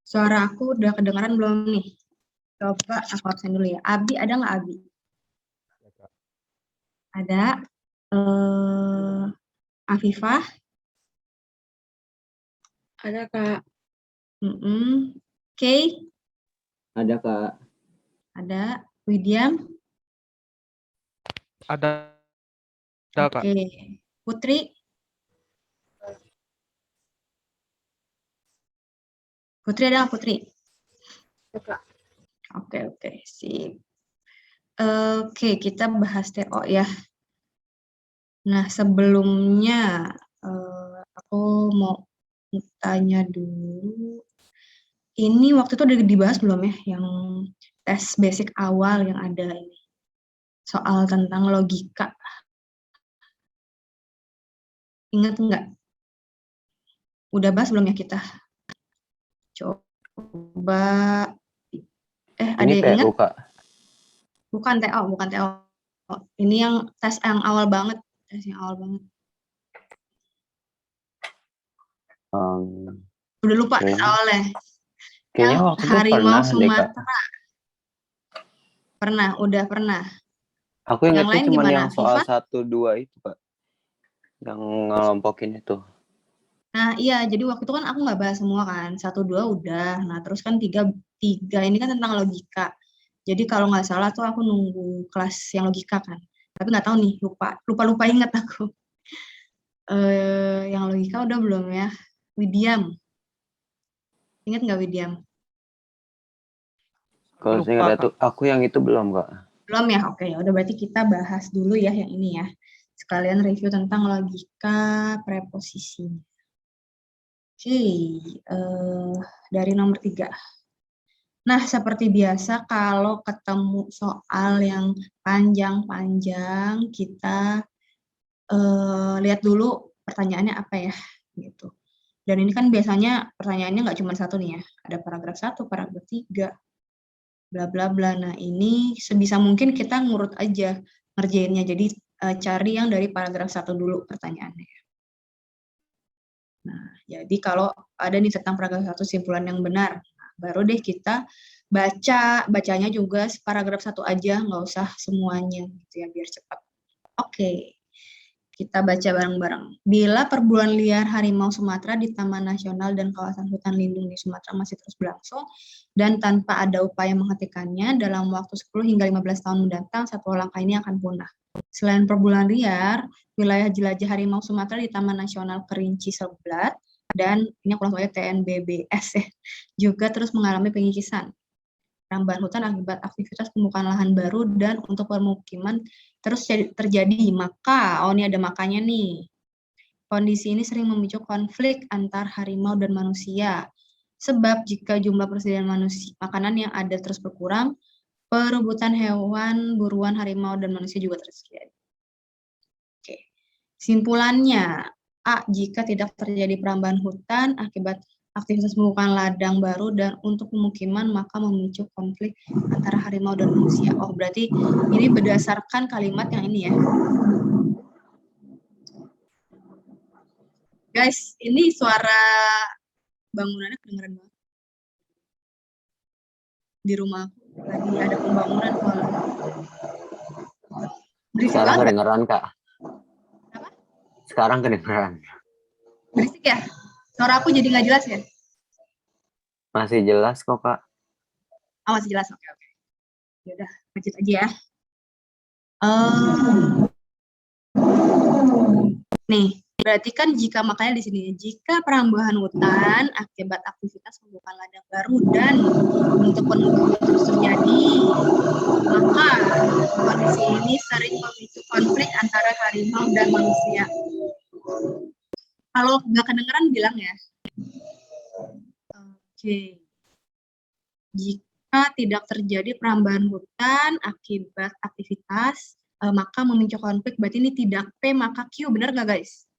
Suara aku udah kedengaran belum nih? Coba aku absen dulu ya. Abi, ada nggak Abi? Ada. Afifah? Ada, Kak. Kay? Ada, Kak. Ada. Widiam? Ada, Kak. Oke. Putri? Putri ada nggak, Putri? Kak. Oke, sip. Oke, kita bahas TO ya. Nah, sebelumnya aku mau tanya dulu. Ini waktu itu udah dibahas belum ya, yang tes basic awal yang ada ini? Soal tentang logika. Ingat nggak? Udah bahas belum ya kita? Coba. Ada Ini yang ingat? TU, Kak. Bukan TO. Ini yang tes yang awal banget. Udah lupa tes awalnya. Kayaknya yang waktu itu harimau pernah Sumatera. Pernah. Aku ingatnya lain cuma gimana, yang soal Viva? 1-2 itu, Kak. Yang ngelompokin itu. Nah, iya, jadi waktu itu kan aku nggak bahas semua kan. 1-2 udah. Nah, terus kan 3 ini kan tentang logika. Jadi kalau nggak salah tuh aku nunggu kelas yang logika kan. Tapi nggak tahu nih, lupa ingat aku. Yang logika udah belum ya? Widiam. Ingat nggak Widiam? Kalau saya nggak tahu, aku yang itu belum, Kak. Belum ya? Oke, ya udah berarti kita bahas dulu ya yang ini ya. Sekalian review tentang logika preposisi. Oke, dari nomor 3. Nah, seperti biasa kalau ketemu soal yang panjang-panjang, kita lihat dulu pertanyaannya apa ya, gitu. Dan ini kan biasanya pertanyaannya nggak cuma satu nih ya, ada paragraf 1, paragraf 3, bla bla bla. Nah, ini sebisa mungkin kita ngurut aja ngerjainnya. Jadi cari yang dari paragraf 1 dulu pertanyaannya. Nah, jadi kalau ada nih tentang paragraf 1 simpulan yang benar, nah, baru deh kita bacanya juga paragraf 1 aja, nggak usah semuanya gitu ya, biar cepat. Oke, kita baca bareng-bareng. Bila perburuan liar harimau Sumatera di Taman Nasional dan kawasan hutan lindung di Sumatera masih terus berlangsung dan tanpa ada upaya menghentikannya, dalam waktu 10 hingga 15 tahun mendatang, satwa langka ini akan punah. Selain perburuan liar, wilayah jelajah harimau Sumatera di Taman Nasional Kerinci Seblat dan ini aku langsung aja TNBBS ya, juga terus mengalami pengikisan, perambahan hutan akibat aktivitas pembukaan lahan baru dan untuk permukiman terus terjadi. Maka, ini ada makanya nih. Kondisi ini sering memicu konflik antar harimau dan manusia. Sebab jika jumlah persediaan makanan yang ada terus berkurang, perebutan hewan buruan harimau dan manusia juga terjadi. Oke. Simpulannya, A. Jika tidak terjadi perambahan hutan akibat aktivitas pembukaan ladang baru dan untuk pemukiman, maka memicu konflik antara harimau dan manusia. Oh, berarti ini berdasarkan kalimat yang ini ya. Guys, ini suara bangunannya kedengeran banget. Di rumah aku lagi ada pembangunan soalnya. Berisik Sekarang banget. kedengeran, Kak. Apa? Sekarang kedengeran. Berisik ya? Suara aku jadi nggak jelas ya? Masih jelas kok, Kak. Oh, masih jelas. Oke. Yaudah, lanjut aja ya. Nih, berarti kan makanya di sini, jika perambahan hutan akibat aktivitas pembukaan ladang baru dan untuk penutupan terus terjadi, maka kondisi ini sering memicu konflik antara harimau dan manusia. Kalau nggak kedengeran bilang ya. Oke. Jika tidak terjadi perambahan hutan akibat aktivitas, maka memicu konflik. Berarti ini tidak P maka Q, benar nggak guys?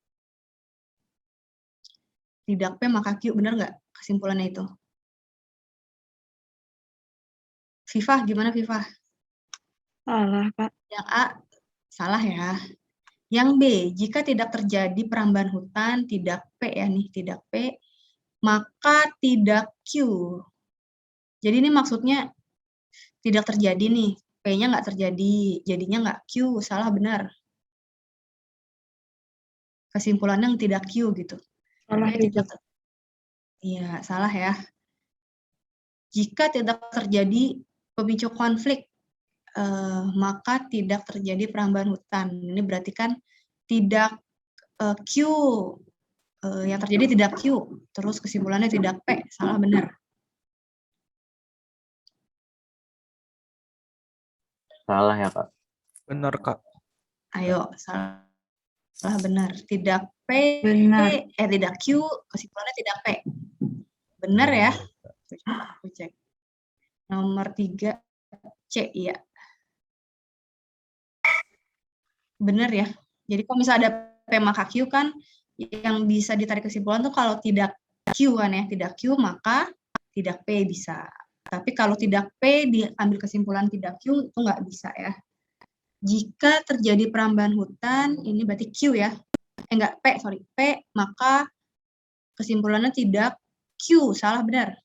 Tidak P maka Q, benar nggak kesimpulannya itu? Viva, gimana Viva? Salah, Kak. Yang A, salah ya. Yang B, jika tidak terjadi perambahan hutan, tidak P ya nih, tidak P, maka tidak Q. Jadi ini maksudnya tidak terjadi nih, P-nya nggak terjadi, jadinya nggak Q, salah benar. Kesimpulannya yang tidak Q gitu. Salah P tidak reject. Iya, salah ya. Jika tidak terjadi pemicu konflik, maka tidak terjadi perambahan hutan. Ini berarti kan tidak Q, yang terjadi tidak Q, terus kesimpulannya tidak P, salah benar. Salah ya, Kak. Benar, Kak. Ayo, salah benar. Tidak P, Benar. tidak Q, kesimpulannya tidak P. Benar ya? Aku cek. Nomor 3, C, iya. Benar ya. Jadi kalau misalnya ada P maka Q kan, yang bisa ditarik kesimpulan tuh kalau tidak Q kan ya, tidak Q maka tidak P bisa. Tapi kalau tidak P diambil kesimpulan tidak Q itu nggak bisa ya. Jika terjadi perambahan hutan, ini berarti Q ya. Enggak, P, sorry. P, maka kesimpulannya tidak Q, salah benar.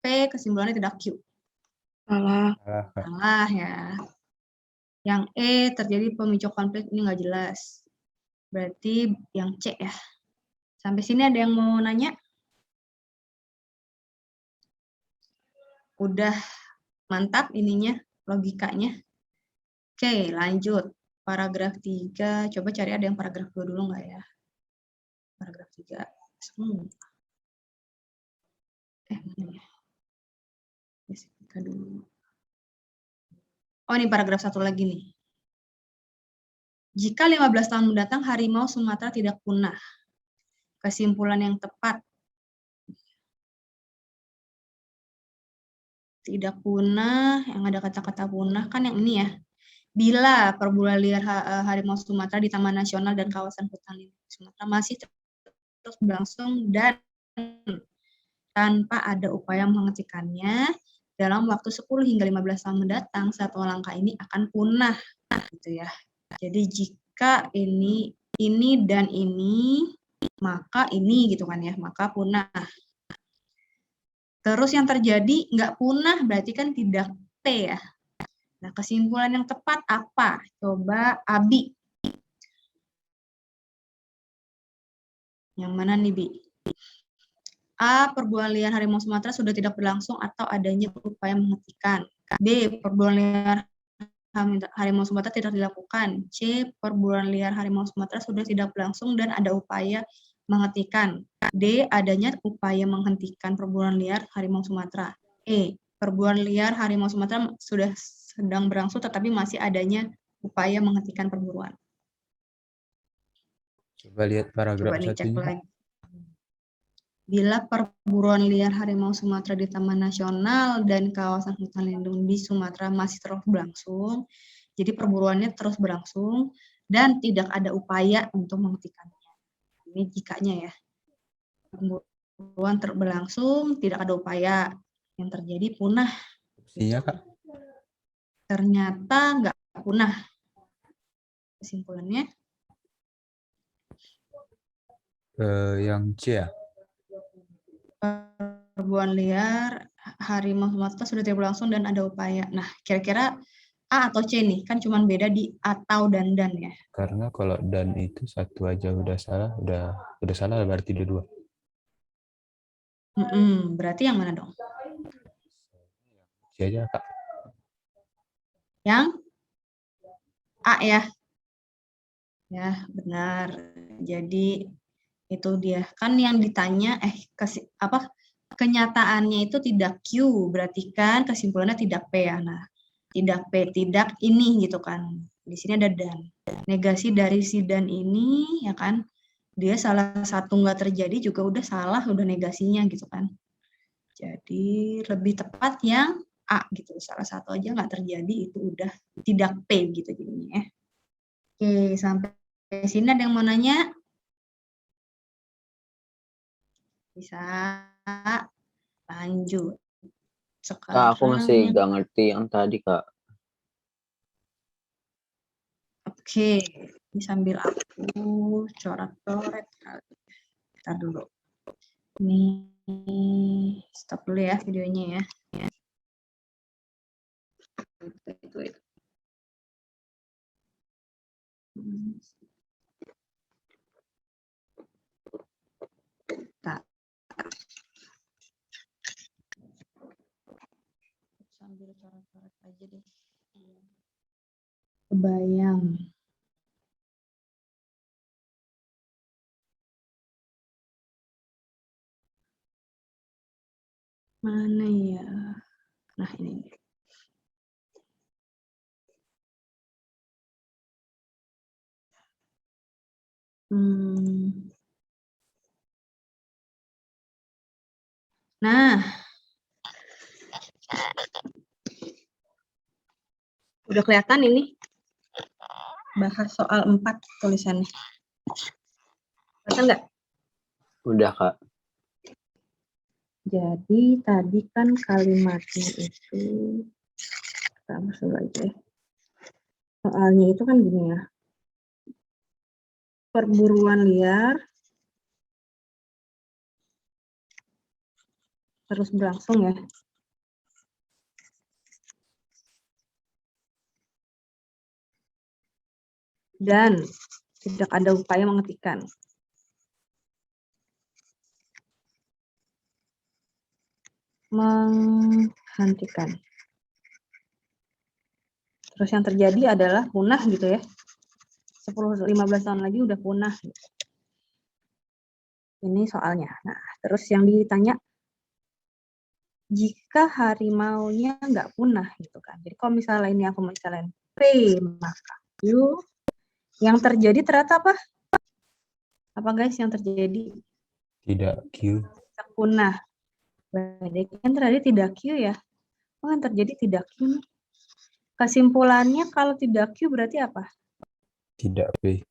P, kesimpulannya tidak Q. Salah. Salah ya. Yang E, terjadi pemicu konflik, ini nggak jelas. Berarti yang C ya. Sampai sini ada yang mau nanya? Udah mantap ininya, logikanya. Oke, lanjut. Paragraf 3, coba cari ada yang paragraf 2 dulu nggak ya? Paragraf 3. Mana ya? Kita dulu. Oh, ini paragraf 1 lagi nih. Jika 15 tahun mendatang harimau Sumatera tidak punah. Kesimpulan yang tepat. Tidak punah, yang ada kata-kata punah kan yang ini ya. Bila perburuan liar harimau Sumatera di Taman Nasional dan kawasan hutan lindung Sumatera masih terus berlangsung dan tanpa ada upaya menghentikannya, dalam waktu 10 hingga 15 tahun mendatang, satwa langka ini akan punah. Gitu ya. Jadi jika ini dan ini, maka ini gitu kan ya, maka punah. Terus yang terjadi nggak punah berarti kan tidak T ya. Nah, kesimpulan yang tepat apa? Coba Abi. Yang mana nih, Bi? A. Perburuan liar harimau Sumatera sudah tidak berlangsung atau adanya upaya menghentikan. B. Perburuan liar harimau Sumatera tidak dilakukan. C. Perburuan liar harimau Sumatera sudah tidak berlangsung dan ada upaya menghentikan. D. Adanya upaya menghentikan perburuan liar harimau Sumatera. E. Perburuan liar harimau Sumatera sudah sedang berlangsung tetapi masih adanya upaya menghentikan perburuan. Coba lihat paragraf Coba nih cek satunya. lagi. Bila perburuan liar harimau Sumatera di Taman Nasional dan kawasan hutan lindung di Sumatera masih terus berlangsung, jadi perburuannya terus berlangsung dan tidak ada upaya untuk menghentikannya. Ini jikanya ya. Perburuan berlangsung, tidak ada upaya, yang terjadi punah. Iya, Kak. Ternyata nggak punah. Kesimpulannya? Yang C ya. Perburuan liar harimau Sumatera sudah tidak berlangsung dan ada upaya. Nah, kira-kira A atau C nih? Kan cuma beda di atau dan ya. Karena kalau dan itu satu aja udah salah, udah salah berarti dua. Berarti yang mana dong? C aja, Kak. Yang A ya. Ya, benar. Jadi itu dia. Kan yang ditanya kenyataannya itu tidak Q, berarti kan kesimpulannya tidak P ya. Nah, tidak P, tidak ini gitu kan. Di sini ada dan. Negasi dari si dan ini ya kan. Dia salah satu nggak terjadi juga udah salah, udah negasinya gitu kan. Jadi lebih tepat yang A gitu. Salah satu aja nggak terjadi itu udah tidak P gitu jadinya ya. Oke, sampai sini ada yang mau nanya? Bisa lanjut. Kak, aku masih Sekarang nggak ngerti yang tadi, Kak. oke, ini sambil aku coret-coret. Ntar dulu. Ini stop dulu ya videonya ya. Wait. Bentar. Sambil coret-coret aja deh. Kebayang. Mana ya? Nah, ini. Nah. Udah kelihatan ini? Bahas soal 4 tulisannya. Kelihatan nggak? Udah, Kak. Jadi tadi kan kalimatnya itu, kita masuk aja. Soalnya itu kan gini ya. Perburuan liar terus berlangsung ya. Dan tidak ada upaya menghentikan. Menghentikan. Terus yang terjadi adalah punah gitu ya. 10-15 tahun lagi udah punah. Gitu. Ini soalnya. Nah, terus yang ditanya, jika harimaunya nggak punah gitu kan. Jadi kalau misalnya ini aku misalnya P maka Q, yang terjadi ternyata apa? Apa guys yang terjadi? Tidak Q. Punah. Berarti kan terjadi tidak Q ya. Oh, yang terjadi tidak Q. Kesimpulannya kalau tidak Q berarti apa? Tidak P.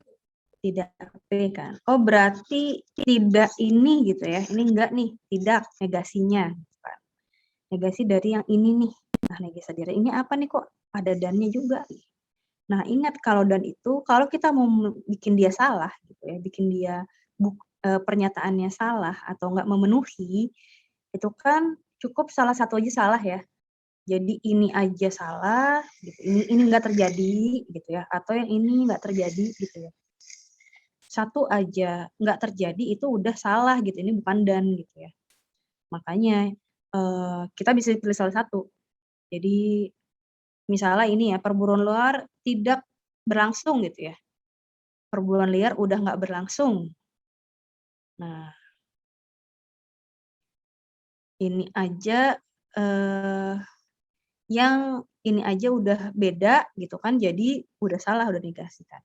Tidak P kan. Oh, berarti tidak ini gitu ya. Ini enggak nih, tidak negasinya. Negasi dari yang ini nih. Nah, negasi dari ini apa nih kok? Ada dannya juga. Nah, ingat kalau dan itu, kalau kita mau bikin dia salah gitu ya, bikin dia pernyataannya salah atau enggak memenuhi, itu kan cukup salah satu aja salah ya. Jadi ini aja salah, gitu. Ini enggak terjadi gitu ya, atau yang ini enggak terjadi gitu ya. Satu aja nggak terjadi itu udah salah gitu, ini bukan dan gitu ya. Makanya kita bisa pilih salah satu. Jadi misalnya ini ya, perburuan liar tidak berlangsung gitu ya. Perburuan liar udah nggak berlangsung. Nah, ini aja yang ini aja udah beda gitu kan, jadi udah salah, udah negasikan.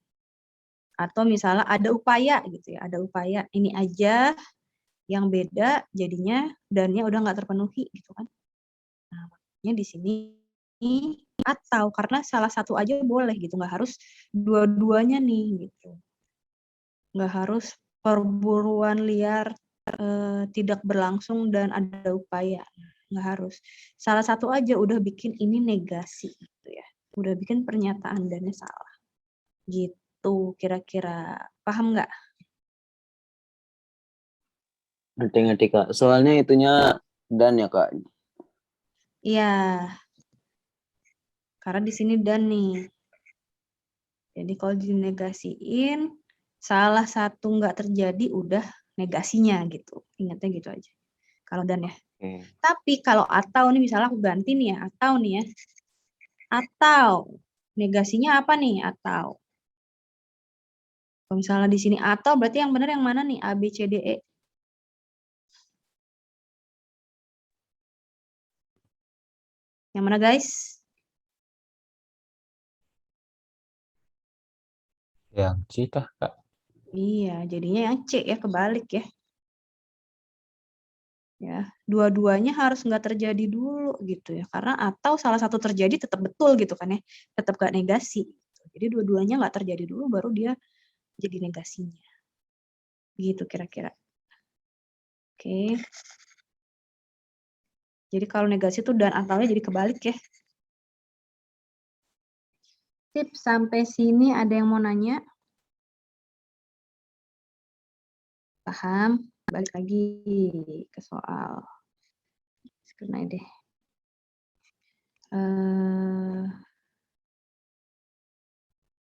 Atau misalnya ada upaya gitu ya, ada upaya ini aja yang beda jadinya dannya udah nggak terpenuhi gitu kan. Nah, makanya di sini atau karena salah satu aja boleh gitu, nggak harus dua-duanya nih gitu. Nggak harus perburuan liar tidak berlangsung dan ada upaya, nggak harus. Salah satu aja udah bikin ini negasi gitu ya, udah bikin pernyataan dannya salah. Gitu kira-kira, paham nggak? Ngerti, Kak. Soalnya itunya dan ya, Kak. Iya. Karena di sini dan nih. Jadi kalau dinegasiin, salah satu nggak terjadi udah negasinya gitu. Ingatnya gitu aja. Kalau dan ya. Tapi kalau atau nih misalnya aku ganti nih ya, atau nih ya. Atau negasinya apa nih? Atau. Kalau misalnya di sini atau berarti yang benar yang mana nih? A, B, C, D, E. Yang mana guys? Yang C kah, Kak? Iya, jadinya yang C ya, kebalik ya. Ya, dua-duanya harus nggak terjadi dulu gitu ya, karena atau salah satu terjadi tetap betul gitu kan ya, tetap nggak negasi. Jadi dua-duanya nggak terjadi dulu baru dia jadi negasinya. Gitu kira-kira. Oke. Jadi kalau negasi itu dan ataunya jadi kebalik ya. Sip, sampai sini ada yang mau nanya? Paham? balik lagi ke soal. Screen aja deh.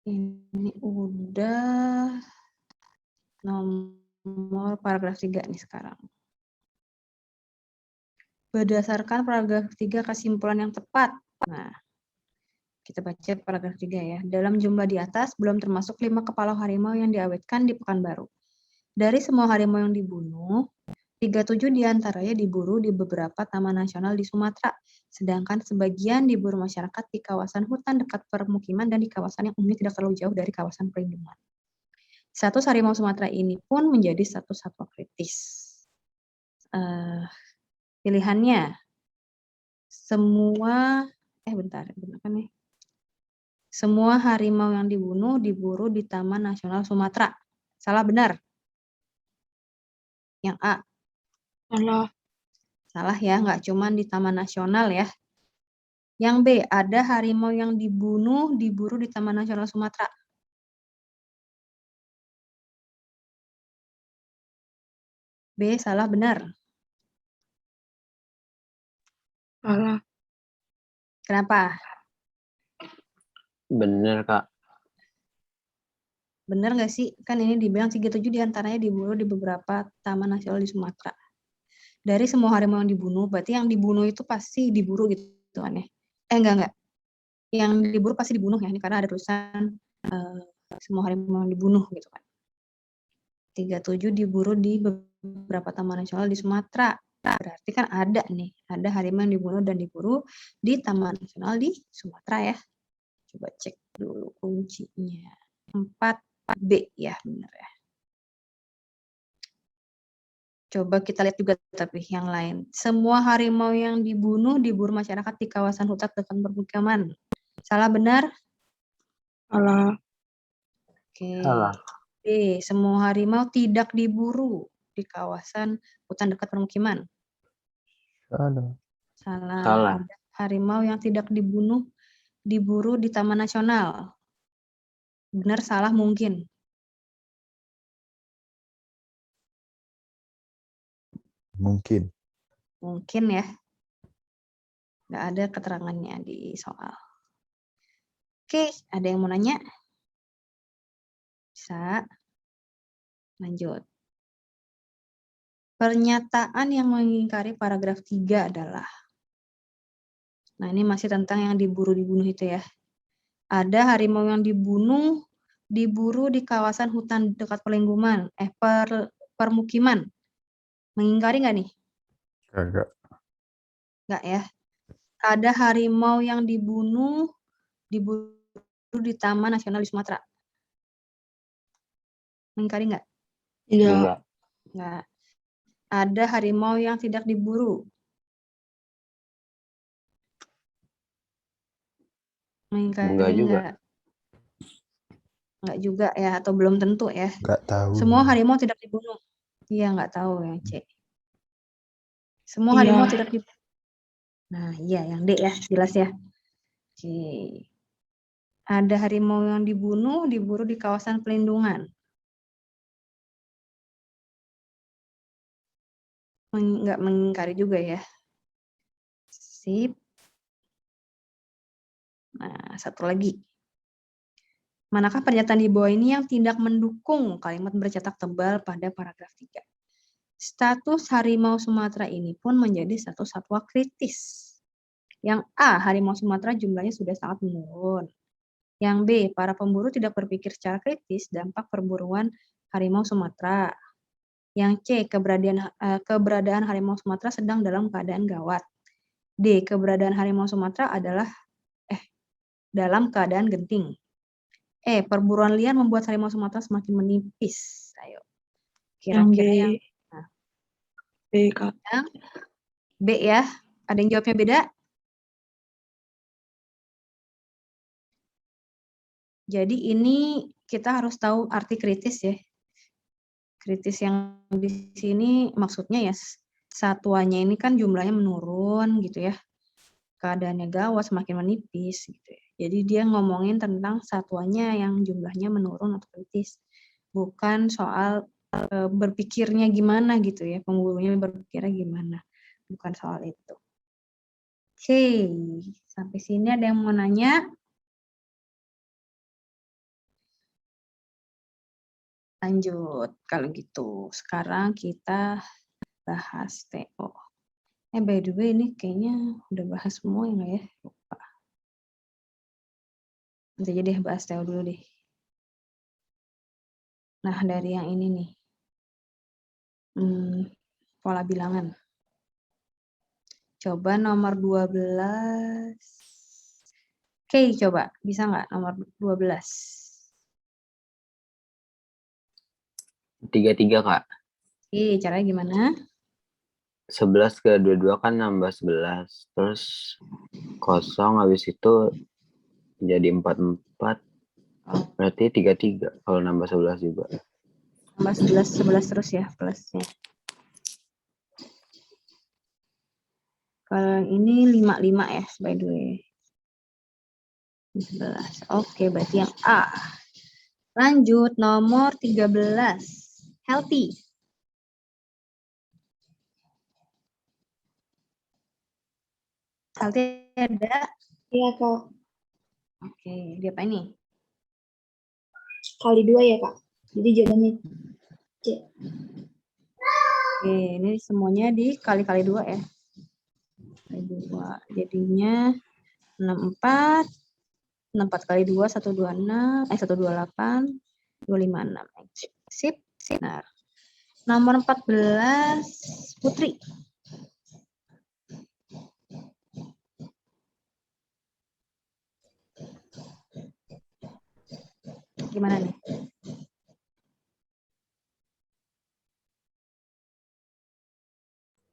Ini udah nomor paragraf 3 nih sekarang. Berdasarkan paragraf 3 kesimpulan yang tepat. Nah, kita baca paragraf 3 ya. Dalam jumlah di atas belum termasuk 5 kepala harimau yang diawetkan di Pekanbaru. Dari semua harimau yang dibunuh, 37 diantaranya diburu di beberapa taman nasional di Sumatera, sedangkan sebagian diburu masyarakat di kawasan hutan dekat permukiman dan di kawasan yang umumnya tidak terlalu jauh dari kawasan perlindungan. Status harimau Sumatera ini pun menjadi status satwa kritis. Pilihannya, semua semua harimau yang dibunuh diburu di Taman Nasional Sumatera. Salah benar? Yang A. Salah. Salah ya, nggak cuma di Taman Nasional ya. Yang B, ada harimau yang dibunuh, diburu di Taman Nasional Sumatera. B, salah benar. Salah. Kenapa? Bener, Kak. Benar nggak sih? Kan ini dibilang 37 diantaranya diburu di beberapa taman nasional di Sumatera. Dari semua harimau yang dibunuh, berarti yang dibunuh itu pasti diburu gitu kan ya? Enggak. Yang diburu pasti dibunuh ya, ini karena ada tulisan semua harimau yang dibunuh gitu kan. 37 diburu di beberapa taman nasional di Sumatera. Berarti kan ada nih, ada harimau yang dibunuh dan diburu di taman nasional di Sumatera ya. Coba cek dulu kuncinya. 4B ya, benar ya. Coba kita lihat juga tapi yang lain. Semua harimau yang dibunuh diburu masyarakat di kawasan hutan dekat permukiman. Salah benar? Salah. Oke. Salah. B, semua harimau tidak diburu di kawasan hutan dekat permukiman. Salah. Salah. Salah. Ada harimau yang tidak dibunuh diburu di Taman Nasional. Benar, salah, mungkin. Mungkin. Mungkin ya. Nggak ada keterangannya di soal. Oke, ada yang mau nanya? Bisa. Lanjut. Pernyataan yang mengingkari paragraf 3 adalah, nah ini masih tentang yang diburu-dibunuh itu ya. Ada harimau yang diburu di kawasan hutan dekat permukiman. Mengingkari nggak nih? Kagak. Nggak ya. Ada harimau yang diburu di Taman Nasional di Sumatera. Mengingkari nggak? Iya. Enggak. Nggak. Ada harimau yang tidak diburu. Mengingkari Enggak juga. nggak? Nggak juga ya, atau belum tentu ya. Nggak tahu. Semua harimau tidak dibunuh. Iya, nggak tahu ya, C. Semua Iya. harimau tidak dibunuh. Nah, iya, yang D ya, jelas ya. Oke. Ada harimau yang diburu di kawasan pelindungan. Nggak mengingkari juga ya. Sip. Nah, satu lagi. Manakah pernyataan di bawah ini yang tidak mendukung kalimat bercetak tebal pada paragraf 3? Status harimau Sumatera ini pun menjadi status satwa kritis. Yang A, harimau Sumatera jumlahnya sudah sangat menurun. Yang B, para pemburu tidak berpikir secara kritis dampak perburuan harimau Sumatera. Yang C, keberadaan harimau Sumatera sedang dalam keadaan gawat. D, keberadaan harimau Sumatera adalah dalam keadaan genting. E, perburuan liar membuat harimau Sumatera semakin menipis. Ayo. Kira-kira yang B, Kak. Yang B ya. Ada yang jawabnya beda? Jadi ini kita harus tahu arti kritis ya. Kritis yang di sini maksudnya ya satuannya ini kan jumlahnya menurun gitu ya. Keadaannya gawat, semakin menipis gitu ya. Jadi dia ngomongin tentang satuannya yang jumlahnya menurun atau kritis. Bukan soal berpikirnya gimana gitu ya, pemburunya berpikirnya gimana, bukan soal itu. Oke, sampai sini ada yang mau nanya? Lanjut, kalau gitu. Sekarang kita bahas TO. By the way, ini kayaknya udah bahas semua ya nggak ya? Lupa. Nanti aja deh bahas TO dulu deh. Nah, dari yang ini nih. Pola bilangan. Coba nomor 12. Oke, coba. Bisa nggak nomor 12? 33, Kak. Oke, caranya gimana? 11 ke 22 kan nambah 11. Terus kosong habis itu jadi 44. Berarti 33 kalau nambah 11 juga. Tambah 11 terus ya plusnya. Kalau ini 55 ya, by the way. 11. Oke, berarti yang A. Lanjut, nomor 13. Healthy. Healthy ada? Iya, Kak. Oke, dia apa ini? Kali 2 ya, Kak. Jadi jawabannya C. Oke, ini semuanya dikali-kali 2 ya. Kali 2. Jadinya 64. 64 kali 2, 126. 128. 256. Sip. Benar. Nomor 14, Putri. Gimana nih?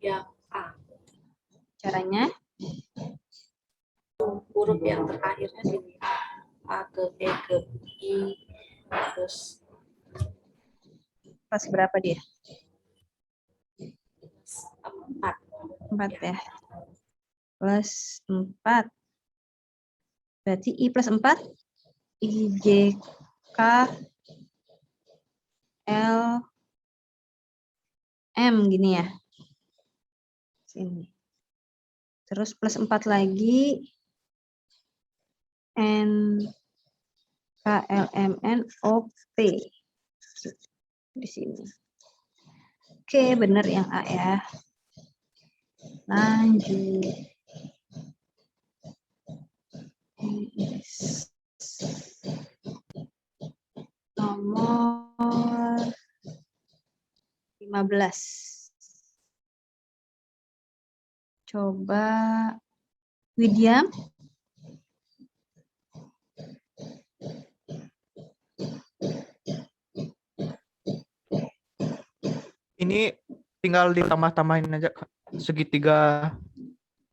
Yang A. Caranya? Huruf yang terakhirnya di A ke E ke I terus Pas berapa dia? 4. 4 ya. Plus 4. Berarti I plus 4. I, J, K, L, M gini ya. Sini. Terus plus 4 lagi. N, K, L, M, N, O, P. Di sini. Oke, benar yang A ya. Lanjut. Nomor 15. Coba Widya. Ini tinggal ditambah-tambahin aja, Kak. Segitiga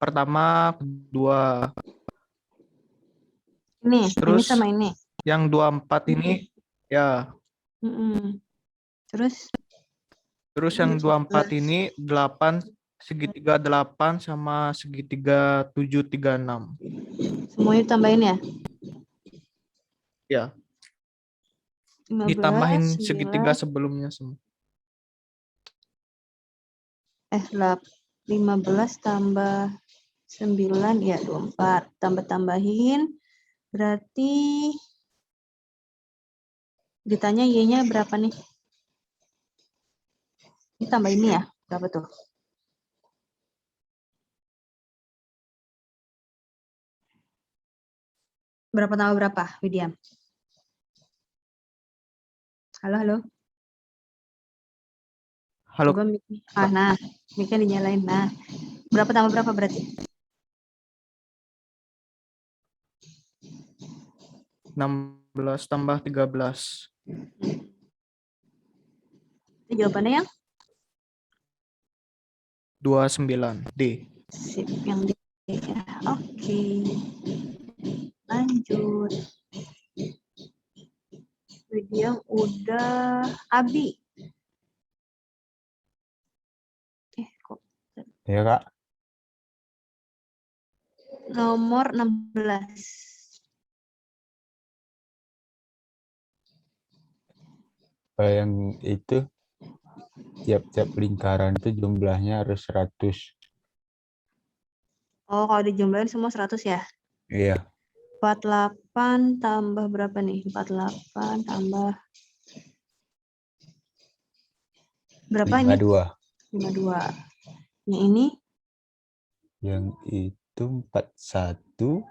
pertama, kedua. Ini Terus sama ini. yang 24 ini ya. Terus Yang 24 ini 8, segitiga 8 sama segitiga 736. semuanya tambahin ya? Ya. 15, Ditambahin 9, segitiga sebelumnya semua. 15 tambah 9 ya 24. Tambah-tambahin berarti ditanya Y-nya berapa nih? Ini tambah ini ya, berapa tuh? Berapa tambah berapa, Widya? Halo. Halo. Coba nah, mic-nya dinyalain. Nah, berapa tambah berapa berarti? 16 tambah 13. Itu jawabannya yang? 29. D. Sip, yang D. Ya. Oke. Lanjut. Widya udah Abi. Kok Ya, Kak. nomor 16. Yang itu tiap-tiap lingkaran itu jumlahnya harus 100. Oh, kalau dijumlahin semua 100 ya? Iya, 48 tambah berapa nih? 48 tambah berapa ini? 52. 52. Yang ini Yang itu 41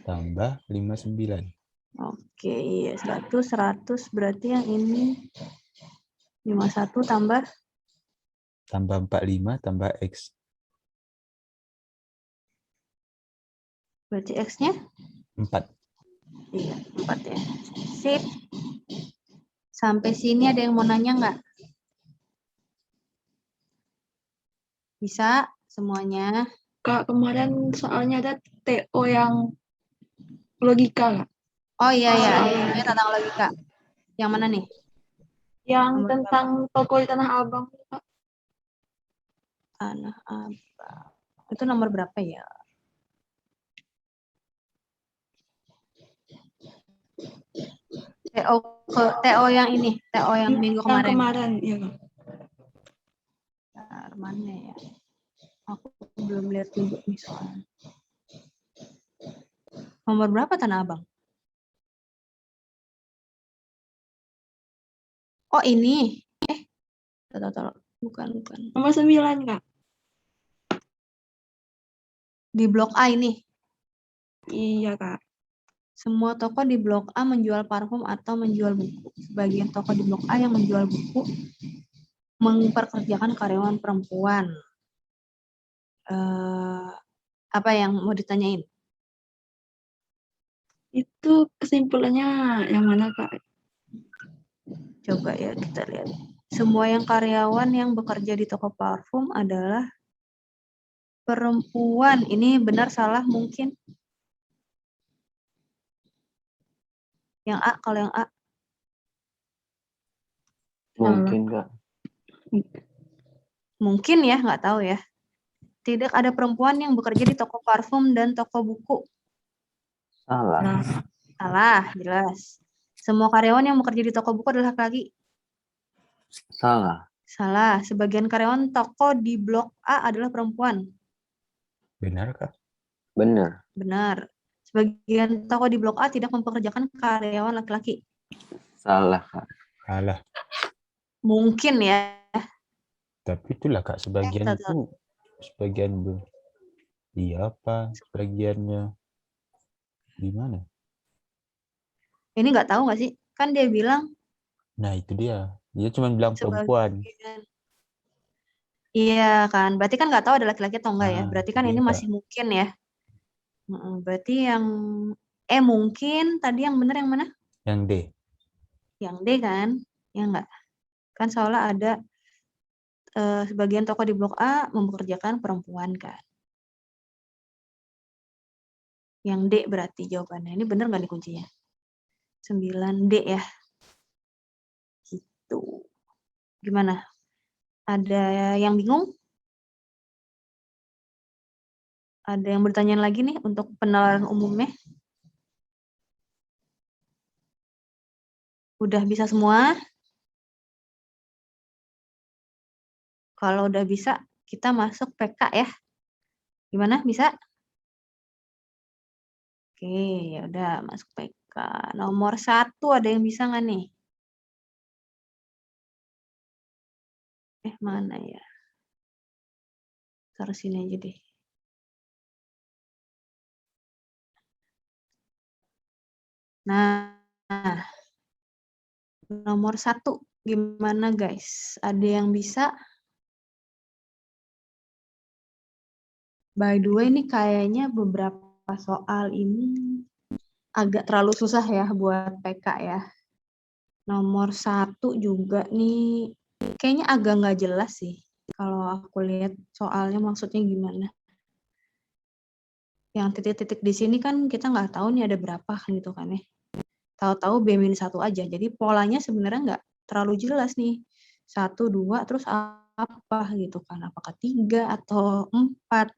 tambah 59. oke, iya 100 berarti yang ini 51 tambah Tambah 45 tambah X. berarti X-nya 4. iya 4 ya. Sip. Sampai sini ada yang mau nanya nggak? Bisa semuanya? Kak, kemarin soalnya ada TO yang logika, Kak. Oh iya ya, ini tentang logika. Yang mana nih? Yang Nomor tentang toko di Tanah Abang, Kak. Tanah Abang. Itu nomor berapa ya? TO yang ini, TO yang minggu Yang kemarin. kemarin, iya, Kak. Bentar, mana ya? Aku belum lihat juga nih soalnya. Nomor berapa Tanah Abang? Oh ini. Tahu. Bukan. Nomor 9, Kak. Di blok A ini. Iya, Kak. Semua toko di blok A menjual parfum atau menjual buku. Sebagian toko di blok A yang menjual buku memperkerjakan karyawan perempuan. Apa yang mau ditanyain? Itu kesimpulannya yang mana, Kak? Coba ya kita lihat. Semua yang karyawan yang bekerja di toko parfum adalah perempuan. Ini benar salah mungkin? Yang A, kalau yang A. Mungkin, Kak. Mungkin ya, nggak tahu ya. Tidak ada perempuan yang bekerja di toko parfum dan toko buku. Salah. Nah, Salah, jelas. Semua karyawan yang bekerja di toko buku adalah laki-laki. Salah. Salah. Sebagian karyawan toko di blok A adalah perempuan. Benar, Kak? Benar. Benar. Sebagian toko di blok A tidak mempekerjakan karyawan laki-laki. Salah, Kak. Salah. Mungkin ya. Tapi itulah, Kak, sebagian Tahu. itu sebagian iya apa sebagiannya gimana? Ini nggak tahu nggak sih? Kan dia bilang Nah, itu dia. Dia cuma bilang perempuan. sebagian. Iya kan. Berarti kan nggak tahu ada laki-laki atau enggak ya. Ah, Berarti itu kan dia, ini Kak. masih mungkin ya. Berarti yang mungkin tadi yang benar yang mana? Yang D. Yang D kan? Ya enggak? Kan soalnya ada sebagian toko di blok A mempekerjakan perempuan kan. Yang D berarti jawabannya. Ini benar nggak nih kuncinya? 9D ya. Gitu. Gimana? Ada yang bingung? Ada yang bertanya lagi nih untuk penalaran umumnya? Udah bisa semua? Kalau udah bisa, kita masuk PK ya. Gimana? Bisa? Oke, ya udah masuk PK. Nomor 1 ada yang bisa nggak nih? Mana ya? Taruh sini aja deh. Nah, nomor 1 gimana guys? Ada yang bisa? By the way, ini kayaknya beberapa soal ini agak terlalu susah ya buat PK ya. Nomor 1 juga nih, kayaknya agak nggak jelas sih. Kalau aku lihat soalnya maksudnya gimana. Yang titik-titik di sini kan kita nggak tahu nih ada berapa gitu kan ya. Tahu-tahu B-1 aja. Jadi polanya sebenarnya nggak terlalu jelas nih. 1, 2, terus apa gitu kan. Apakah 3 atau 4,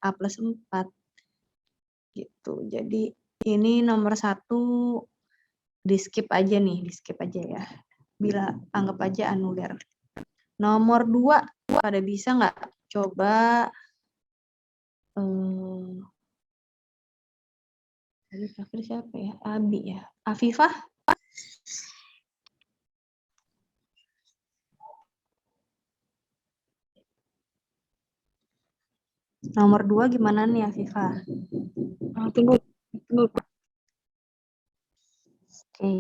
A+4 gitu. Jadi ini nomor 1 di skip aja nih, di skip aja ya. Bila anggap aja anulir. Nomor 2, pada bisa nggak? Coba tadi terakhir siapa ya? Abi ya. Afifah? Nomor 2 gimana nih Afifah? Tunggu. Oke.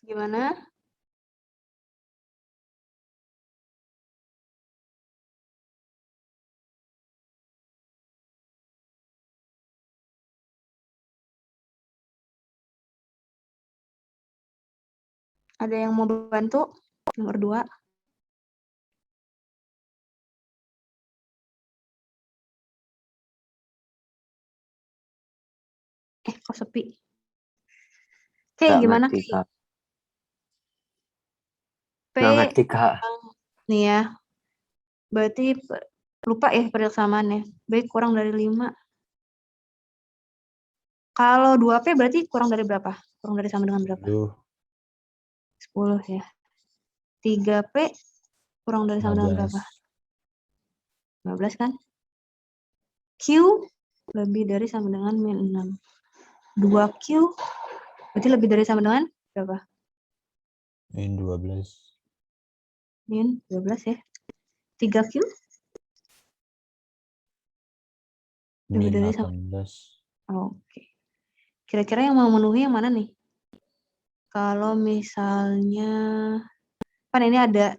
Gimana? Ada yang mau bantu? Nomor 2. Kok sepi? Oke, Nggak gimana ngerti, Ki? Kak. P Nggak ngerti, Kak. nih ya. Berarti lupa ya periksamaannya. B kurang dari 5. Kalau 2P berarti kurang dari berapa? Kurang dari sama dengan berapa? 10 ya. 3P kurang dari sama dengan berapa? 15 kan? Q lebih dari sama dengan min 6. 2Q berarti lebih dari sama dengan berapa? Min 12. Min 12 ya. 3Q lebih Min dari 18. Oke. Kira-kira yang memenuhi yang mana nih? Kalau misalnya kan ini ada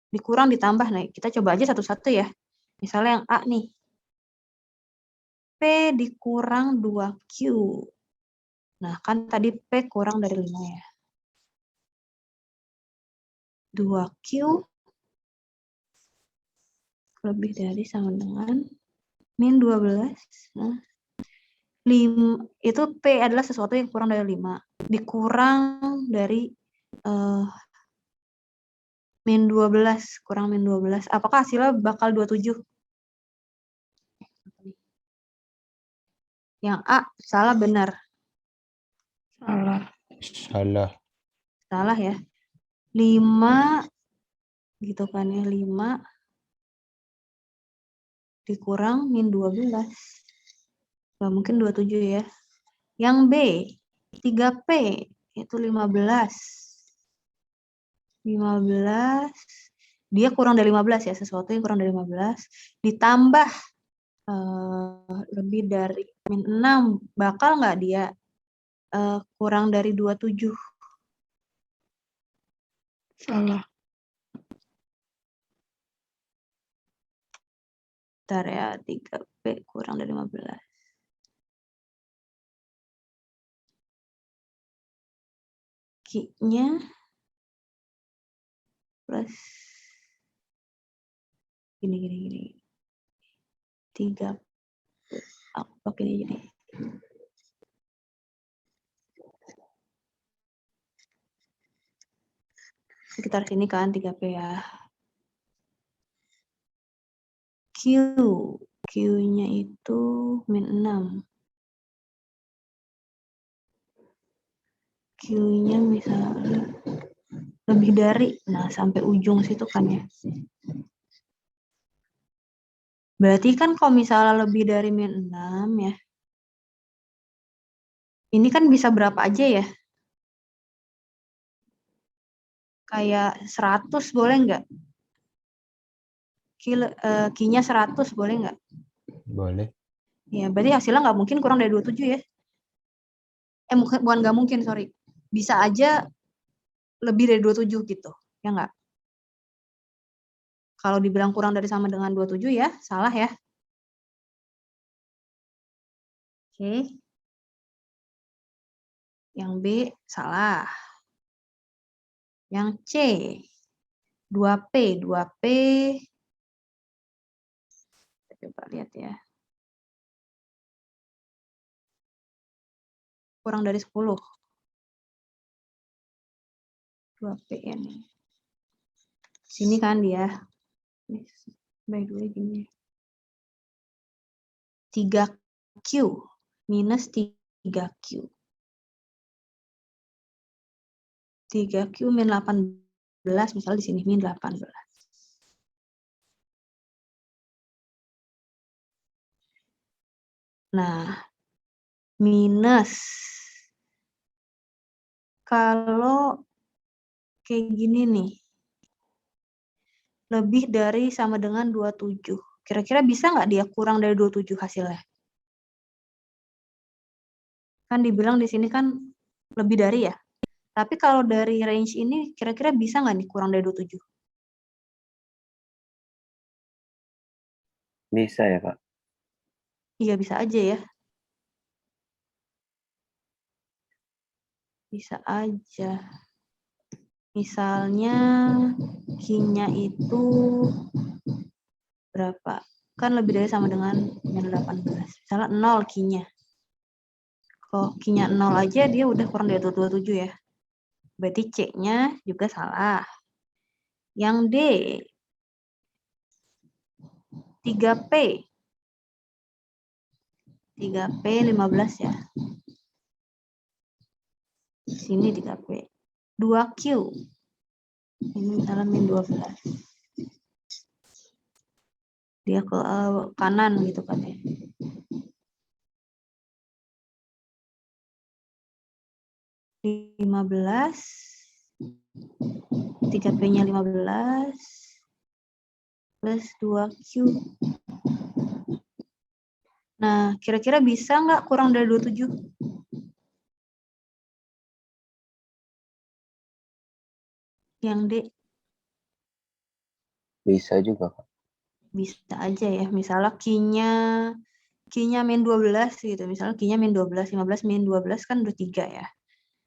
dikurang ditambah nih. Kita coba aja satu-satu ya. Misalnya yang A nih. P dikurang 2Q. Nah, kan tadi P kurang dari 5 ya. 2Q lebih dari sama dengan min 12. Nah, 5, itu P adalah sesuatu yang kurang dari 5. Dikurang dari min 12. Kurang min 12. Apakah hasilnya bakal 27? Yang A salah benar? Salah. Salah ya. 5 gitu kan ya. 5 dikurang min 12. Nggak mungkin 27 ya. Yang B, 3P itu 15. 15. Dia kurang dari 15 ya. Sesuatu yang kurang dari 15. Ditambah lebih dari min 6. Bakal nggak dia kurang dari 27? Salah. Bentar ya, 3P kurang dari 15. Q-nya plus gini. 3 aku pakai ini jadi sekitar sini kan 3P ya. Q-nya itu min 6. Q-nya misalnya lebih dari, nah sampai ujung situ kan ya. Berarti kan kalau misalnya lebih dari min 6 ya, ini kan bisa berapa aja ya? Kayak 100 boleh nggak? Q-nya 100 boleh nggak? Boleh. Ya, berarti hasilnya nggak mungkin kurang dari 27 ya? Bukan nggak mungkin, sorry. Bisa aja lebih dari 27 gitu, ya nggak? Kalau dibilang kurang dari sama dengan 27 ya, salah ya. Oke. Yang B, salah. Yang C, 2P Coba lihat ya. Kurang dari 10. 2P ini. Sini kan dia. By the way gini. 3Q minus 3Q. 3Q min 18, misalnya di sini min 18. Nah, minus. Kalau kayak gini nih, lebih dari sama dengan 27. Kira-kira bisa nggak dia kurang dari 27 hasilnya? Kan dibilang di sini kan lebih dari ya. Tapi kalau dari range ini, kira-kira bisa nggak nih kurang dari 27? Bisa ya, Kak? Iya, bisa aja ya. Bisa aja. Misalnya, Q-nya itu berapa? Kan lebih dari sama dengan min 18. Misalnya 0 Q-nya. Kalau Q-nya 0 aja, dia udah kurang dari 27 ya. Berarti C-nya juga salah. Yang D, 3P. 3P 15 ya. Sini 3P. 2Q. Ini misalnya min 12. Dia ke kanan gitu kan ya. Di 15. 3P-nya 15. Plus 2Q. Nah, kira-kira bisa nggak kurang dari 27? Yang D. Bisa juga, Kak. Bisa aja ya. Misalnya Q-nya min 12 gitu. Misalnya Q-nya min 12, 15 min 12 kan udah 3 ya.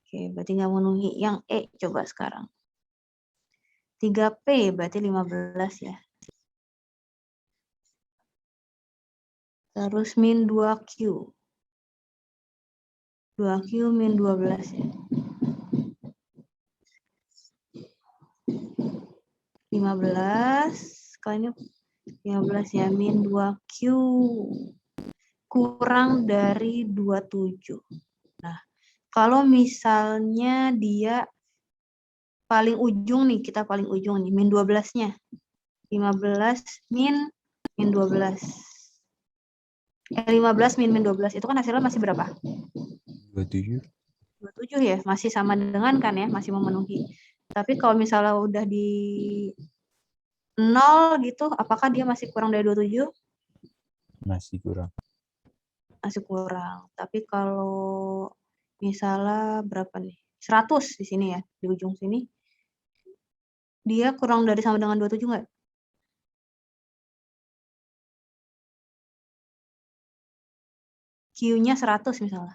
Oke, berarti nggak memenuhi. Yang E coba sekarang. 3P berarti 15 ya. Terus min 2Q. 2Q min 12 ya. 15. Kali ini 15 ya. Min 2Q. Kurang dari 27. Nah, kalau misalnya dia paling ujung nih, kita paling ujung nih, min 12-nya. 15 min 12. 15 min 12, itu kan hasilnya masih berapa? 27. 27 ya, masih sama dengan kan ya, masih memenuhi. Tapi kalau misalnya udah di 0 gitu, apakah dia masih kurang dari 27? Masih kurang. Masih kurang. Tapi kalau misalnya berapa nih? 100 di sini ya, di ujung sini. Dia kurang dari sama dengan 27 nggak? Q-nya 100 misalnya.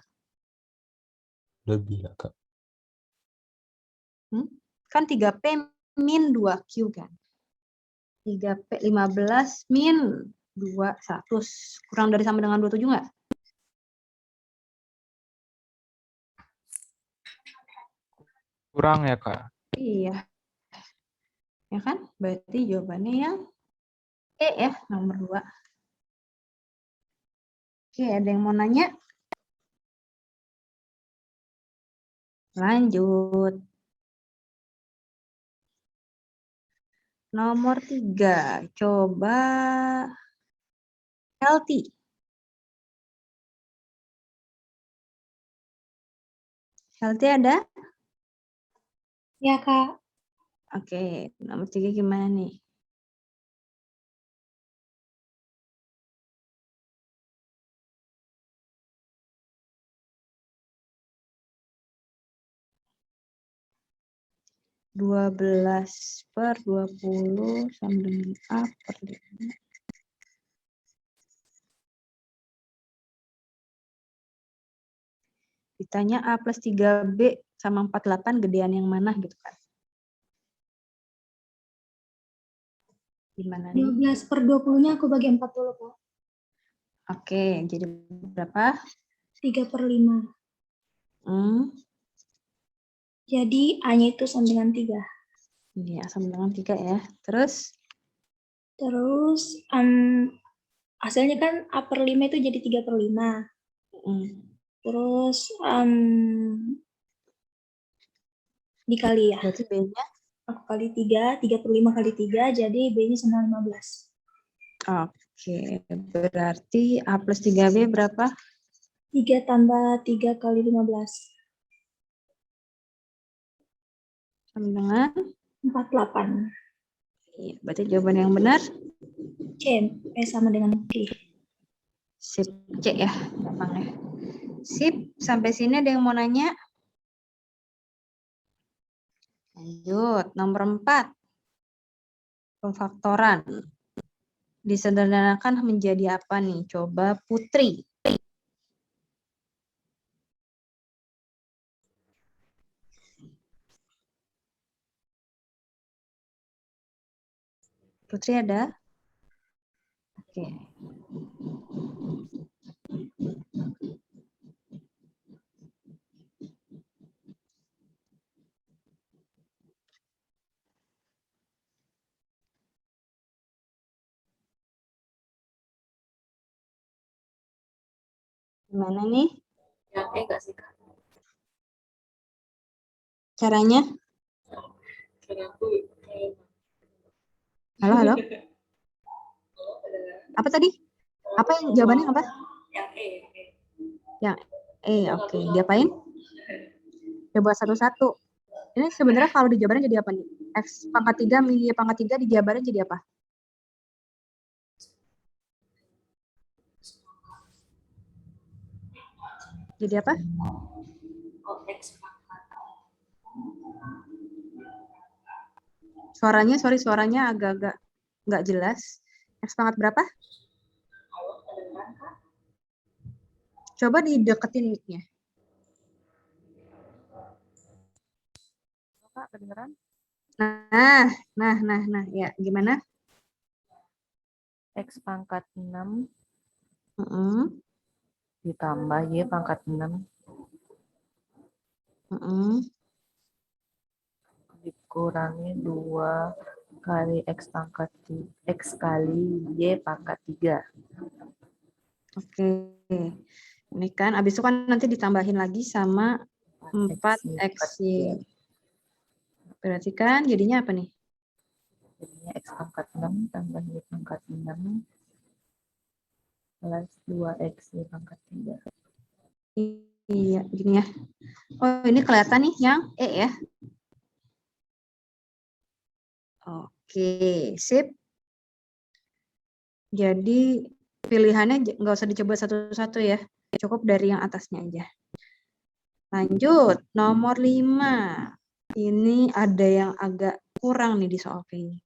Lebih lah, Kak. Kan 3P min 2Q kan. 3P 15 min 2, 100. Kurang dari sama dengan 27 nggak? Kurang ya, Kak? Iya. Ya kan? Berarti jawabannya yang E ya, nomor 2. Oke, ada yang mau nanya? Lanjut. Nomor 3. Coba healthy. Healthy ada? Ya, Kak. Oke, nomor 3 gimana nih? Dua 12/20 sama dengan A per 5. Ditanya A plus 3B sama 48 gedean yang mana gitu kan. Gimana nih? 12/20-nya aku bagi 4 dulu, Kak. Oke, jadi berapa? 3/5. Jadi A-nya itu sama dengan 3. Iya, sama dengan 3 ya. Terus? Terus hasilnya kan A/5 itu jadi 3/5. Terus dikali ya. Berarti B-nya? Aku kali 3, 3/5 kali 3, jadi B-nya sama 15. Oke, berarti A plus 3B berapa? 3 tambah 3 kali 15. Sama dengan? 48. Iya, berarti jawaban yang benar? C, sama dengan C. Sip, C ya, gampang ya. Sip, sampai sini ada yang mau nanya? Lanjut, nomor 4. Pemfaktoran. Disederhanakan menjadi apa nih? Coba Putri. Putri ada? Oke. Gimana nih Yang E nggak sih, Kak? caranya? Karena aku Halo, halo. Apa tadi? Apa yang jawabannya apa? yang E. Yang oke. Diapain? Coba satu-satu. Ini sebenarnya kalau dijabarin jadi apa nih? X pangkat 3 min Y pangkat 3 dijabarin jadi apa? Jadi apa? Oh, X pangkat. Suaranya agak-agak nggak jelas. X pangkat berapa? Coba dideketin mic-nya. Kak, kedengeran? Nah, ya gimana? X pangkat 6 Mm-mm. ditambah Y pangkat 6 dikurangi 2 kali X kali Y pangkat 3. Oke. Ini kan abis itu kan nanti ditambahin lagi sama 4XY. Berarti kan jadinya apa nih? Jadinya X pangkat 6 tambah Y pangkat 6 plus 2X Y pangkat 3. Iya, gini ya. Oh, ini kelihatan nih yang E ya. Oke, sip. Jadi pilihannya nggak usah dicoba satu-satu ya. Cukup dari yang atasnya aja. Lanjut, nomor 5. Ini ada yang agak kurang nih di soal ini.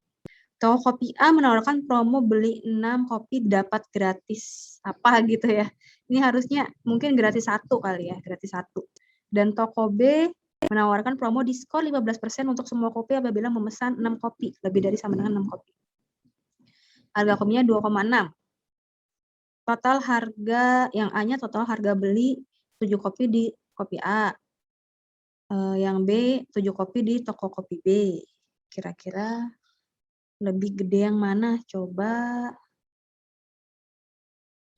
Toko kopi A menawarkan promo beli 6 kopi dapat gratis apa gitu ya. Ini harusnya mungkin gratis 1 kali ya, gratis 1. Dan toko B menawarkan promo diskon 15% untuk semua kopi apabila memesan 6 kopi, lebih dari sama dengan 6 kopi. Harga kopinya 2,6. Total harga yang A-nya total harga beli 7 kopi di kopi A. Yang B 7 kopi di toko kopi B. Kira-kira lebih gede yang mana? Coba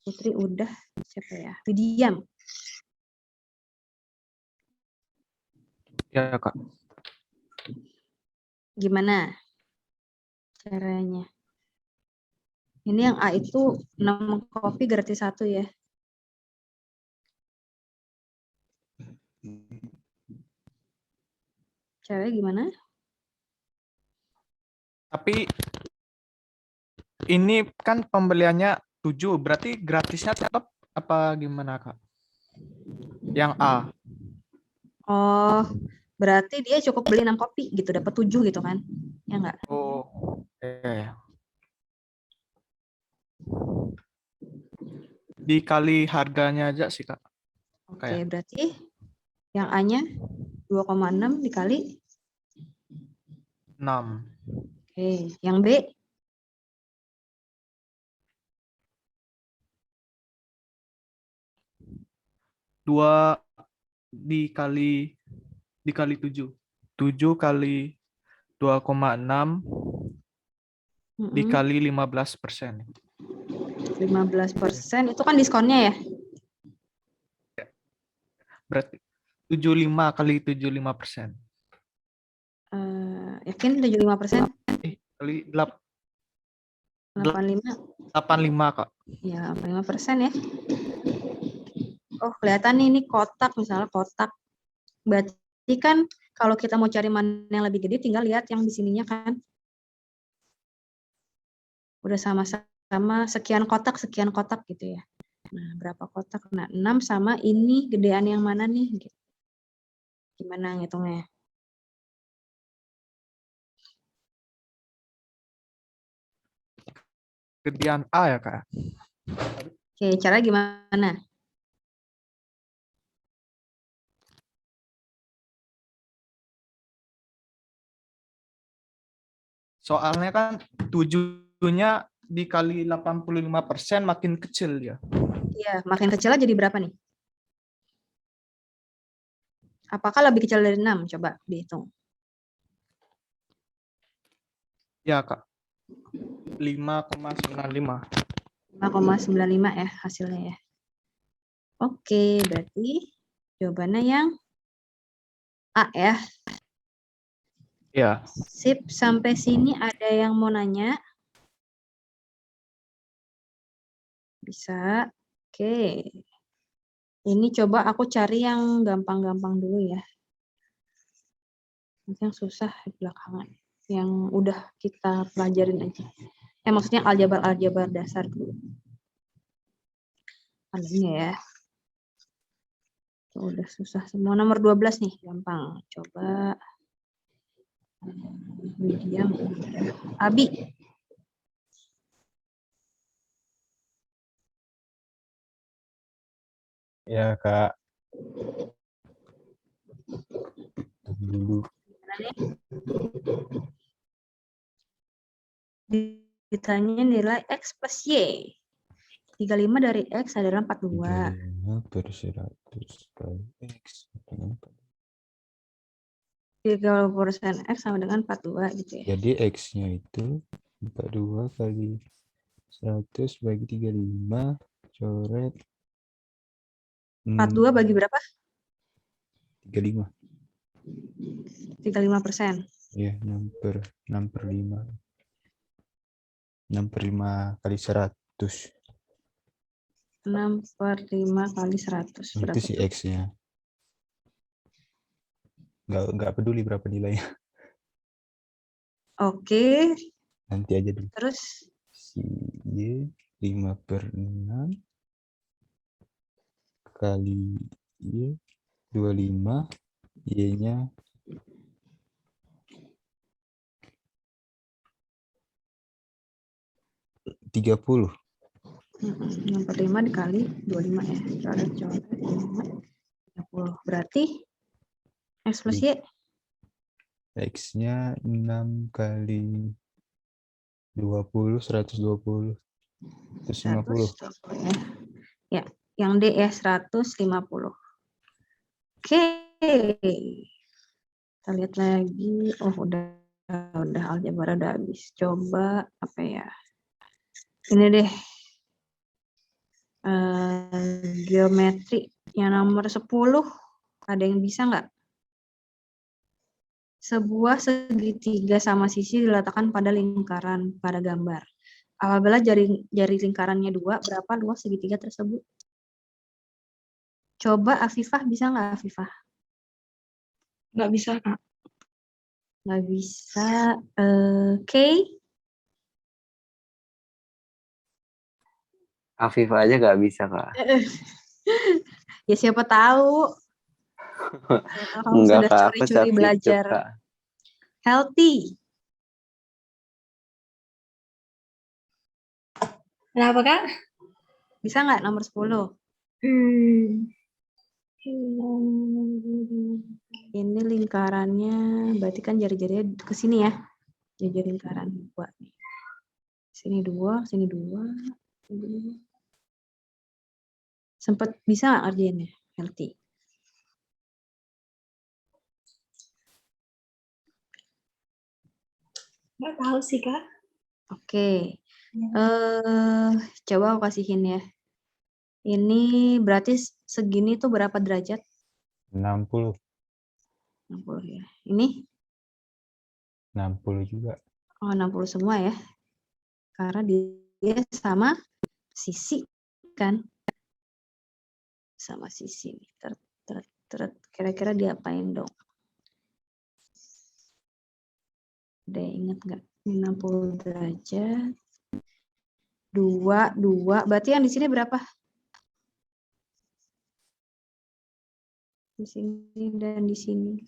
Putri udah, siapa ya? Widiam. Ya, Kak. Gimana caranya? Ini yang A itu 6 kopi gratis 1 ya. Cewek gimana? Tapi ini kan pembeliannya 7, berarti gratisnya tetap apa gimana, Kak? Yang A. Oh, berarti dia cukup beli 6 kopi gitu, dapat 7 gitu kan? Ya enggak? Oh, dikali harganya aja sih, Kak. Oke, berarti yang A-nya 2,6 dikali 6. Oke, yang B 2 dikali 7. 7 kali 2,6 dikali 15%. 15% itu kan diskonnya ya? Berarti 75 kali 75%. Yakin 75%? Kali 85? 85, Kak. Ya, 85% ya. Oh, kelihatan nih, ini kotak, misalnya kotak. Berarti kan kalau kita mau cari mana yang lebih gede, tinggal lihat yang di sininya kan. Udah sama-sama sekian kotak gitu ya. Nah, berapa kotak? Nah, 6 sama ini gedean yang mana nih? Gitu. Gimana ngitungnya? Gedean A ya, Kak. Oke, cara gimana? Soalnya kan 7-nya dikali 85% makin kecil ya. Iya, makin kecilnya jadi berapa nih? Apakah lebih kecil dari 6? Coba dihitung. Ya, Kak. 5,95. 5,95 ya hasilnya ya. Oke, berarti jawabannya yang A ya. Ya. Sip, sampai sini ada yang mau nanya? Bisa. Oke. Ini coba aku cari yang gampang-gampang dulu ya. Yang susah di belakangan. Yang udah kita pelajarin aja. Maksudnya aljabar dasar dulu. Alumnya ya. Udah susah semua. Nomor 12 nih, gampang. Coba. Medium. Abi. Ya, Kak. Dulu. Ditanya nilai X plus Y. 35 dari X adalah 42. 35 per 100 kali X. 30% X sama dengan 42 gitu ya. Jadi X-nya itu 42 kali 100 bagi 35 coret 42 bagi berapa? 35. 35%. Ya, 6 per 5. 6 per 5 kali 100. 6 per 5 kali 100. Itu si X-nya. Nggak peduli berapa nilainya. Oke. Nanti aja dulu. Terus? Si Y 5 per 6 kali Y 25. Y-nya 30. 6 per 5 dikali 25 ya. Coret 5, 30. Berarti X plus Y? X-nya 6 kali 20, 120. 150. 120 ya. Yang D ya, 150. Oke. Kita lihat lagi. Oh, udah aljabar udah habis. Coba apa ya? Ini deh. Geometri yang nomor 10. Ada yang bisa nggak? Sebuah segitiga sama sisi diletakkan pada lingkaran pada gambar. Apabila jari lingkarannya 2, berapa luas segitiga tersebut? Coba Afifah, bisa nggak Afifah? Nggak bisa, Kak. Nggak bisa. Kay? Afifah aja nggak bisa, Kak. Ya siapa tahu. Kamu Enggak, sudah Kak. Aku curi-curi substitute, belajar. Kak. Healthy. Kenapa, Kak? Bisa nggak nomor 10? Ini lingkarannya, berarti kan jari-jarinya ke sini ya. Jari lingkaran 2 nih. Sini 2, sini 2. Sempat bisa nggak ngerjainnya? Ngerti? Nggak tahu sih, Kak. Oke. Ya. Coba aku kasihin ya. Ini berarti segini tuh berapa derajat? 60. 60 ya. Ini? 60 juga. Oh, 60 semua ya. Karena dia sama sisi kan? Sama sisi. Kira-kira diapain dong? Ada yang ingat nggak? 60 derajat. 2. Berarti yang di sini berapa? Di sini dan di sini.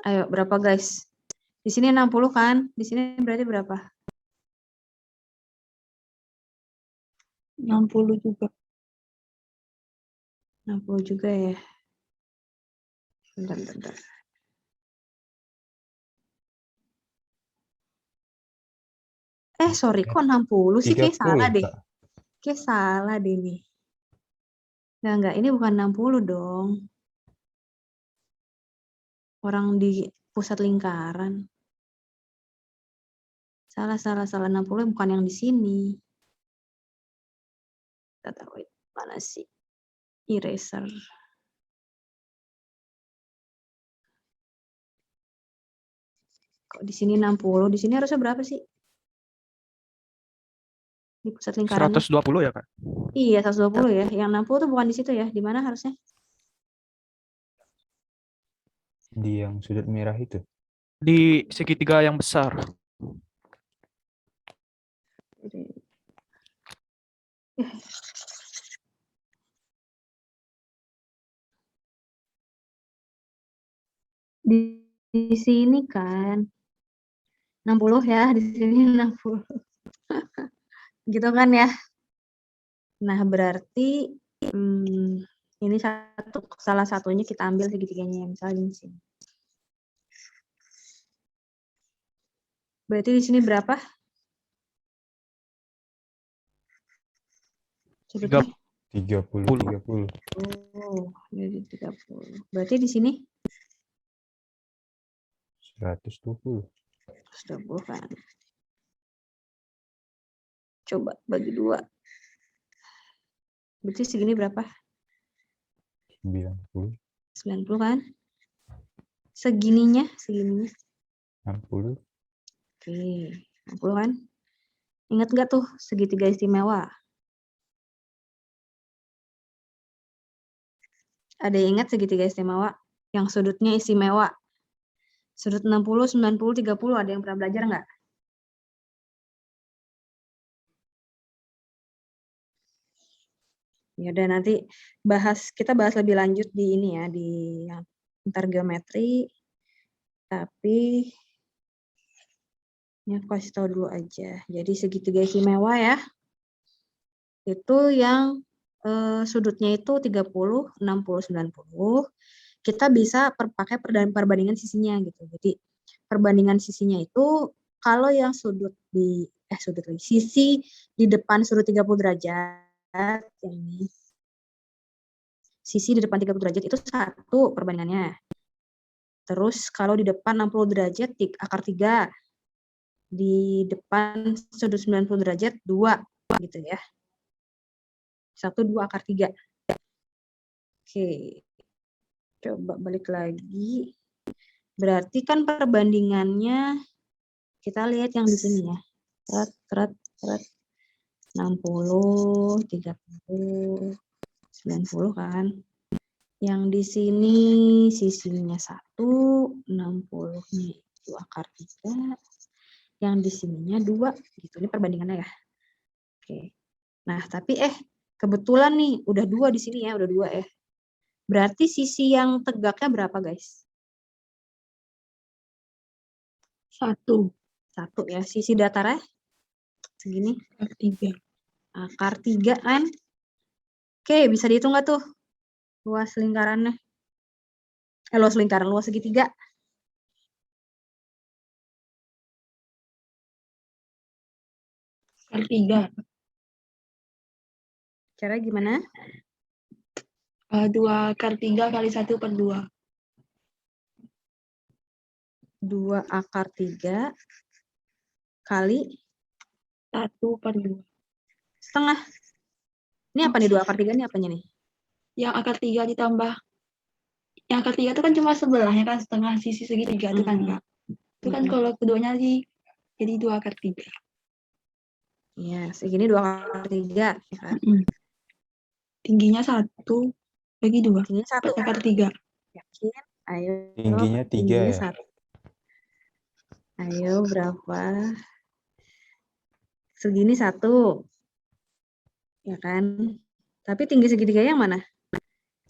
Ayo, berapa guys? Di sini 60 kan? Di sini berarti berapa? 60 juga. 60 juga ya. Bentar. Sorry, kok 60 sih? Kayak salah 30, deh. Kak. Kayak salah deh nih. Enggak, ini bukan 60 dong. Orang di pusat lingkaran. Salah. 60 bukan yang di sini. Kita tahu mana sih? Eraser. Kok di sini 60? Di sini harusnya berapa sih? Di pusat lingkarannya. 120 ya, Kak? Iya, 120 ya. Yang 60 tuh bukan di situ ya. Di mana harusnya? Di yang sudut merah itu. Di segitiga yang besar. Di sini kan 60 ya, di sini 60. Gitu kan ya. Nah, berarti ini salah satunya kita ambil segitiganya, misalnya di sini. Berarti di sini berapa? Sudutnya? 30. Oh, jadi 30. Berarti di sini 120. 120 kan. Coba bagi 2. Berarti segini berapa? 90. 90 kan? Segininya? 60. Oke, 60 kan? Ingat nggak tuh segitiga istimewa? Ada yang ingat segitiga istimewa? Yang sudutnya istimewa. Sudut 60, 90, 30, ada yang pernah belajar nggak? Ya udah, nanti kita bahas lebih lanjut di ini ya, di yang antar geometri. Tapi ini aku kasih tahu dulu aja. Jadi segitiga istimewa ya. Itu yang sudutnya itu 30, 60, 90. Kita bisa pakai perbandingan sisinya gitu. Jadi perbandingan sisinya itu kalau yang sisi di depan sudut 30 derajat ini. Sisi di depan 30 derajat itu 1 perbandingannya. Terus kalau di depan 60 derajat akar 3. Di depan sudut 90 derajat 2 gitu ya. 1, 2 akar 3. Oke. Coba balik lagi. Berarti kan perbandingannya kita lihat yang di sini ya. 60, 30, 90 kan. Yang di sini sisinya 1, 60-nya itu akar 3. Yang di sininya 2 gitu. Ini perbandingannya ya. Oke. Nah, tapi kebetulan nih udah 2 di sini ya, udah 2 ya. Berarti sisi yang tegaknya berapa, guys? 1. 1 ya. Sisi datarnya segini. Akar 3. Akar 3 kan. Oke, bisa dihitung nggak tuh? Luas lingkarannya. Luas lingkaran, luas segitiga. per 3. Cara gimana? 2 akar 3 kali 1 per 2. 2 akar 3 kali 1 per 2. setengah. Ini apa nih 2 akar 3 ini apanya nih? Yang akar 3 ditambah. Yang akar 3 itu kan cuma sebelahnya kan, setengah sisi segitiga itu kan, Kak. Itu kan kalau keduanya sih jadi 2 akar 3. Iya, segini 2 akar 3. Ya kan? Tingginya 1 bagi 2. Tingginya 1. 4 akar 3. Yakin? Ayo. Tingginya 3 ya. 1. Ayo, berapa? Segini 1. Ya kan? Tapi tinggi segitiga yang mana?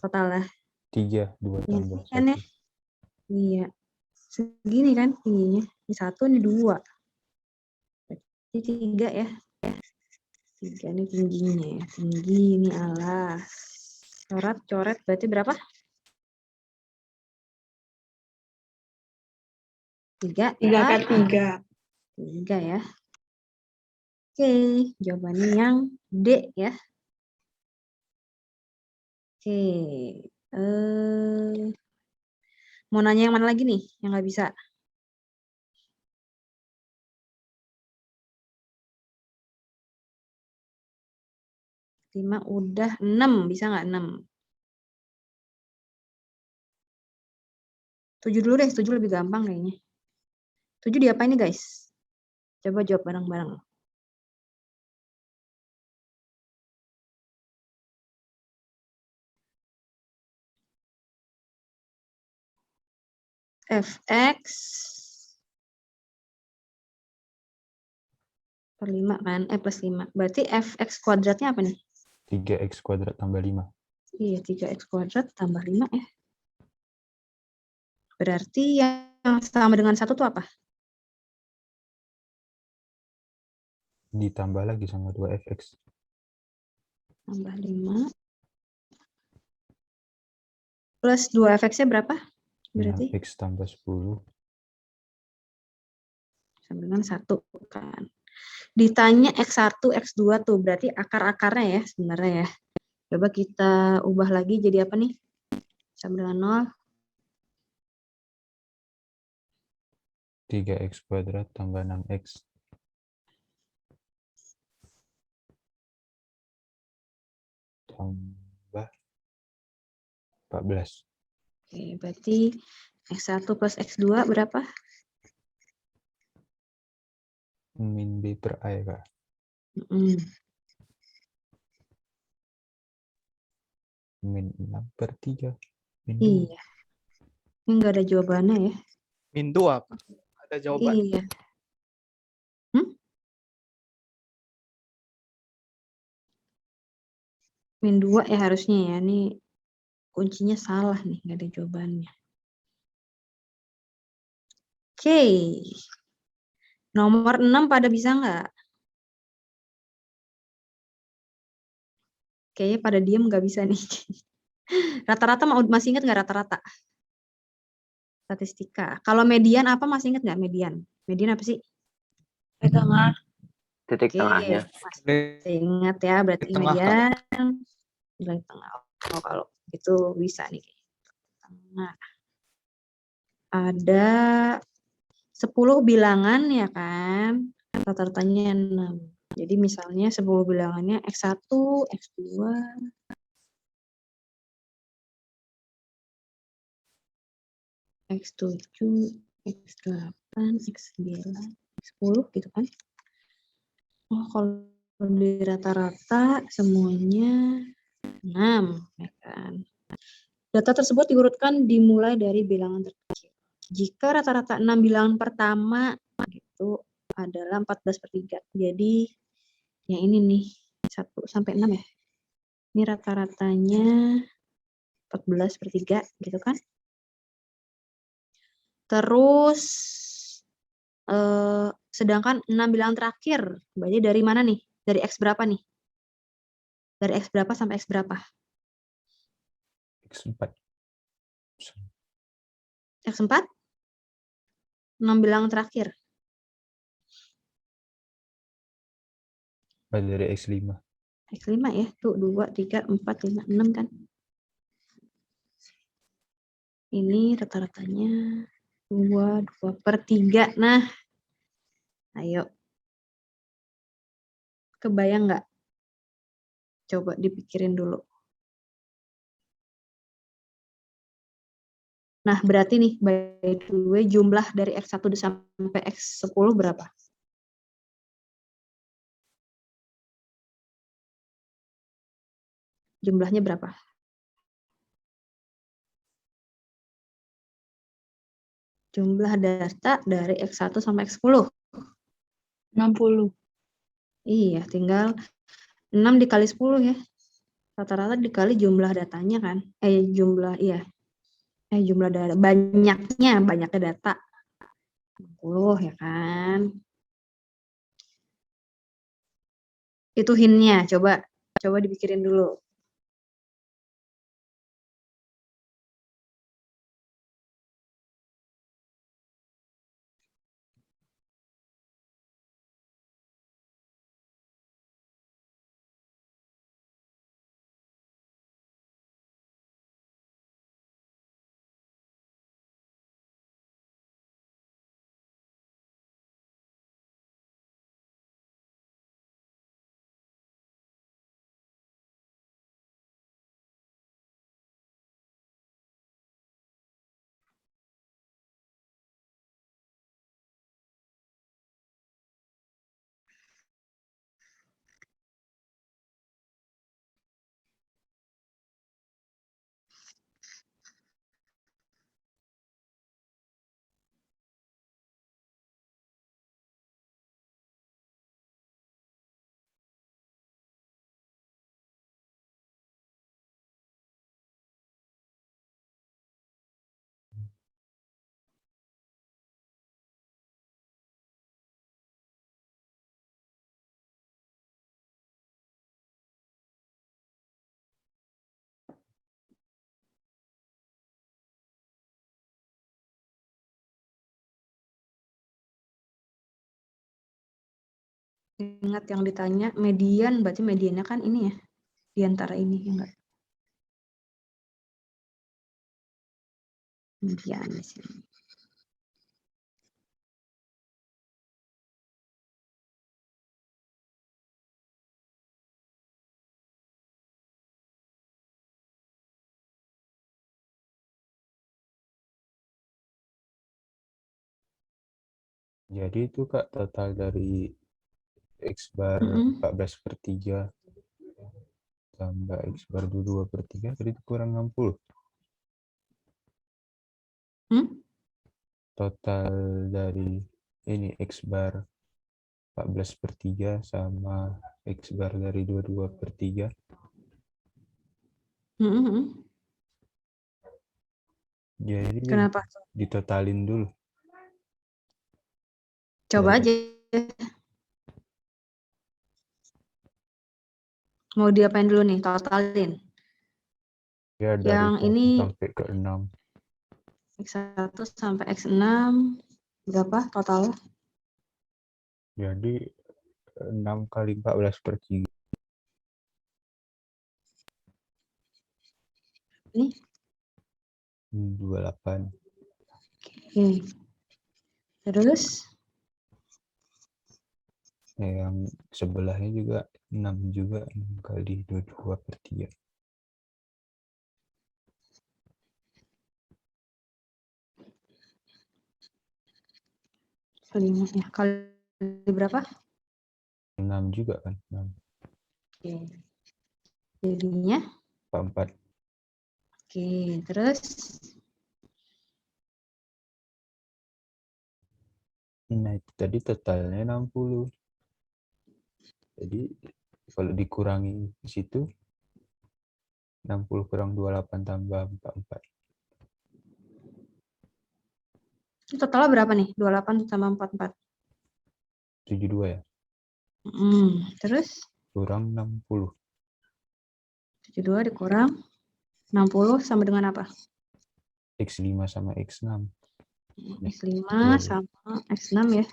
Totalnya. 3, 2 Iya, tambah kan ya? 1. Iya. Segini kan tingginya. Ini 1, ini 2. Ini 3 ya. 3 ini tingginya ya. Tinggi ini alas. Coret berarti berapa? 3. 3 akar 3. 3 ya. Oke, jawabannya yang D ya. Oke. Mau nanya yang mana lagi nih yang nggak bisa? Lima udah, 6 bisa nggak 6? 7 dulu deh, 7 lebih gampang kayaknya. 7 diapain nih guys? Coba jawab bareng-bareng. Fx per 5 kan? Plus 5. Berarti fx kuadratnya apa nih? 3x kuadrat tambah 5. Iya, 3x kuadrat tambah 5 ya. Berarti yang sama dengan 1 itu apa? Ditambah lagi sama 2fx. Tambah 5. Plus 2fx-nya berapa? Berarti 6x tambah 10. sama dengan 1 kan. Ditanya X1, X2 tuh, berarti akar-akarnya ya sebenarnya ya. Coba kita ubah lagi jadi apa nih? Sama dengan 0. 3x kuadrat tambah 6x. Tambah 14. Oke, berarti X1 plus X2 berapa? Min B per A ya, Kak. Min 6 per 3. Min 2. Iya. Ini nggak ada jawabannya ya. Min 2. Ada jawaban. Iya. Min 2 ya harusnya ya. Ini kuncinya salah nih, nggak ada jawabannya. Oke. Nomor 6 pada bisa nggak? Kayaknya pada diem nggak bisa nih. Rata-rata masih ingat nggak rata-rata? Statistika. Kalau median apa masih ingat nggak median? Median apa sih? Tengah. Titik tengahnya. Masih ingat ya, berarti Di tengah, median. Nilai tengah. Oh, kalau itu bisa nih. Tengah. Ada 10 bilangan ya kan? Rata-ratanya 6. Jadi misalnya 10 bilangannya X1, X2, X7, X8, X9, X10 gitu kan. Oh, kalau di rata-rata semuanya 6 ya kan. Data tersebut diurutkan dimulai dari bilangan terkecil. Jika rata-rata 6 bilangan pertama itu adalah 14/3. Jadi yang ini nih 1 sampai 6 ya. Ini rata-ratanya 14/3 gitu kan. Terus sedangkan 6 bilangan terakhir berarti dari mana nih? Dari X berapa nih? Dari X berapa sampai X berapa? X4. X4? 6 bilangan terakhir. dari X5. X5 ya. Tuh 2, 3, 4, 5, 6 kan. Ini rata-ratanya 2/3. Nah, ayo. Kebayang nggak? Coba dipikirin dulu. Nah, berarti nih, by the way, jumlah dari X1 sampai X10 berapa? Jumlahnya berapa? Jumlah data dari X1 sampai X10. 60. Iya, tinggal 6 dikali 10 ya. Rata-rata dikali jumlah datanya kan. Jumlah data. Banyaknya data. 60 ya kan. Itu hint-nya, coba dipikirin dulu. Ingat yang ditanya median, berarti mediannya kan ini ya, di antara ini ya enggak? Median di sini. Jadi itu Kak total dari X bar 14/3 tambah X bar 22/3 tadi itu kurang 60. Total dari ini X bar 14/3 sama X bar dari 22/3. Jadi Kenapa? ditotalin dulu. Coba aja. Mau diapain dulu nih? Totalin. Ya dari Yang 1 ini sampai ke 6. X1 sampai X6 berapa totalnya? Jadi 6 kali 14/3. Ini 28. Oke. Terus Yang sebelahnya juga 6 juga, 6 kali 22/3. ya, kali berapa? 6 juga kan? 6. Oke. Jadinya 4. Oke, terus Nah, itu tadi totalnya 60. Jadi kalau dikurangi di situ 60 kurang 28 tambah 44. totalnya berapa nih? 28 tambah 44. 72 ya? Terus Kurang 60. 72 dikurang 60 sama dengan apa? X5 sama X6. X5 sama X6 ya.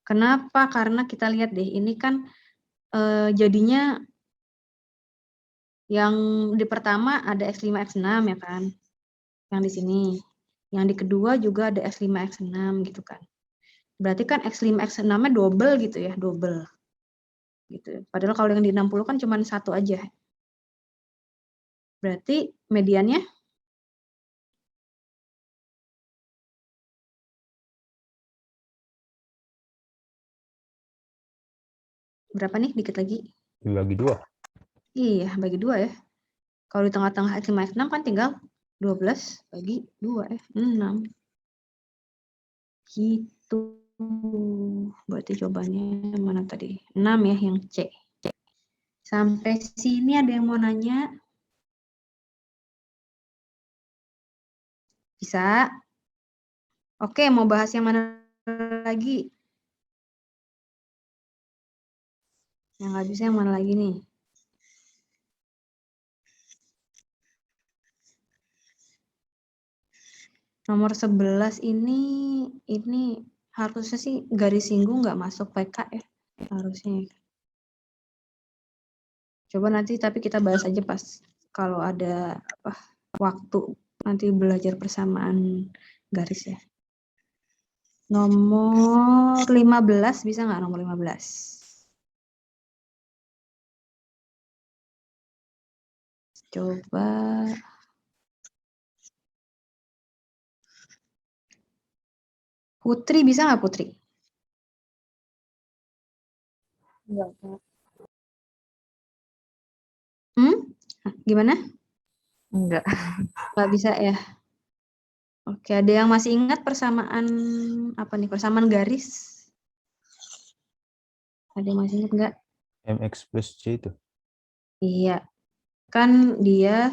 Kenapa? Karena kita lihat deh, ini kan jadinya yang di pertama ada X5, X6 ya kan? Yang di sini. Yang di kedua juga ada X5, X6 gitu kan. Berarti kan X5, X6-nya double gitu ya, double. Gitu. Padahal kalau yang di 60 kan cuma satu aja. Berarti mediannya berapa nih? Dikit lagi. Dibagi 2. Iya, bagi 2 ya. Kalau di tengah-tengah X5, X6 kan tinggal 12 bagi 2 ya, 6. Gitu. Berarti jawabannya mana tadi? 6 ya, yang C. Sampai sini ada yang mau nanya? Bisa? Oke, mau bahas yang mana lagi? Yang nggak bisa yang mana lagi nih? Nomor 11 ini harusnya sih garis singgung nggak masuk PK ya, harusnya. Coba nanti tapi kita bahas aja pas kalau ada waktu nanti belajar persamaan garis ya. Nomor 15 bisa nggak nomor 15? Coba. Putri bisa nggak Putri? Enggak, Kak. Gimana? Enggak. Nggak bisa ya? Oke, ada yang masih ingat persamaan apa nih? Persamaan garis? Ada yang masih ingat nggak? MX plus C itu. Iya, kan dia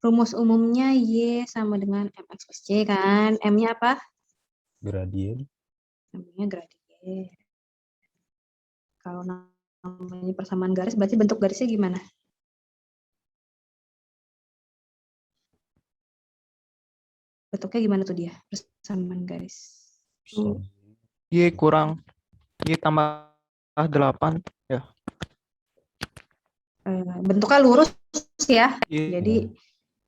rumus umumnya Y sama dengan MX plus C kan? M-nya apa? Gradien. M-nya gradien. Kalau namanya persamaan garis, berarti bentuk garisnya gimana? Bentuknya gimana tuh dia, persamaan garis? Y kurang Y tambah 8 ya. Bentuknya lurus ya. Y Jadi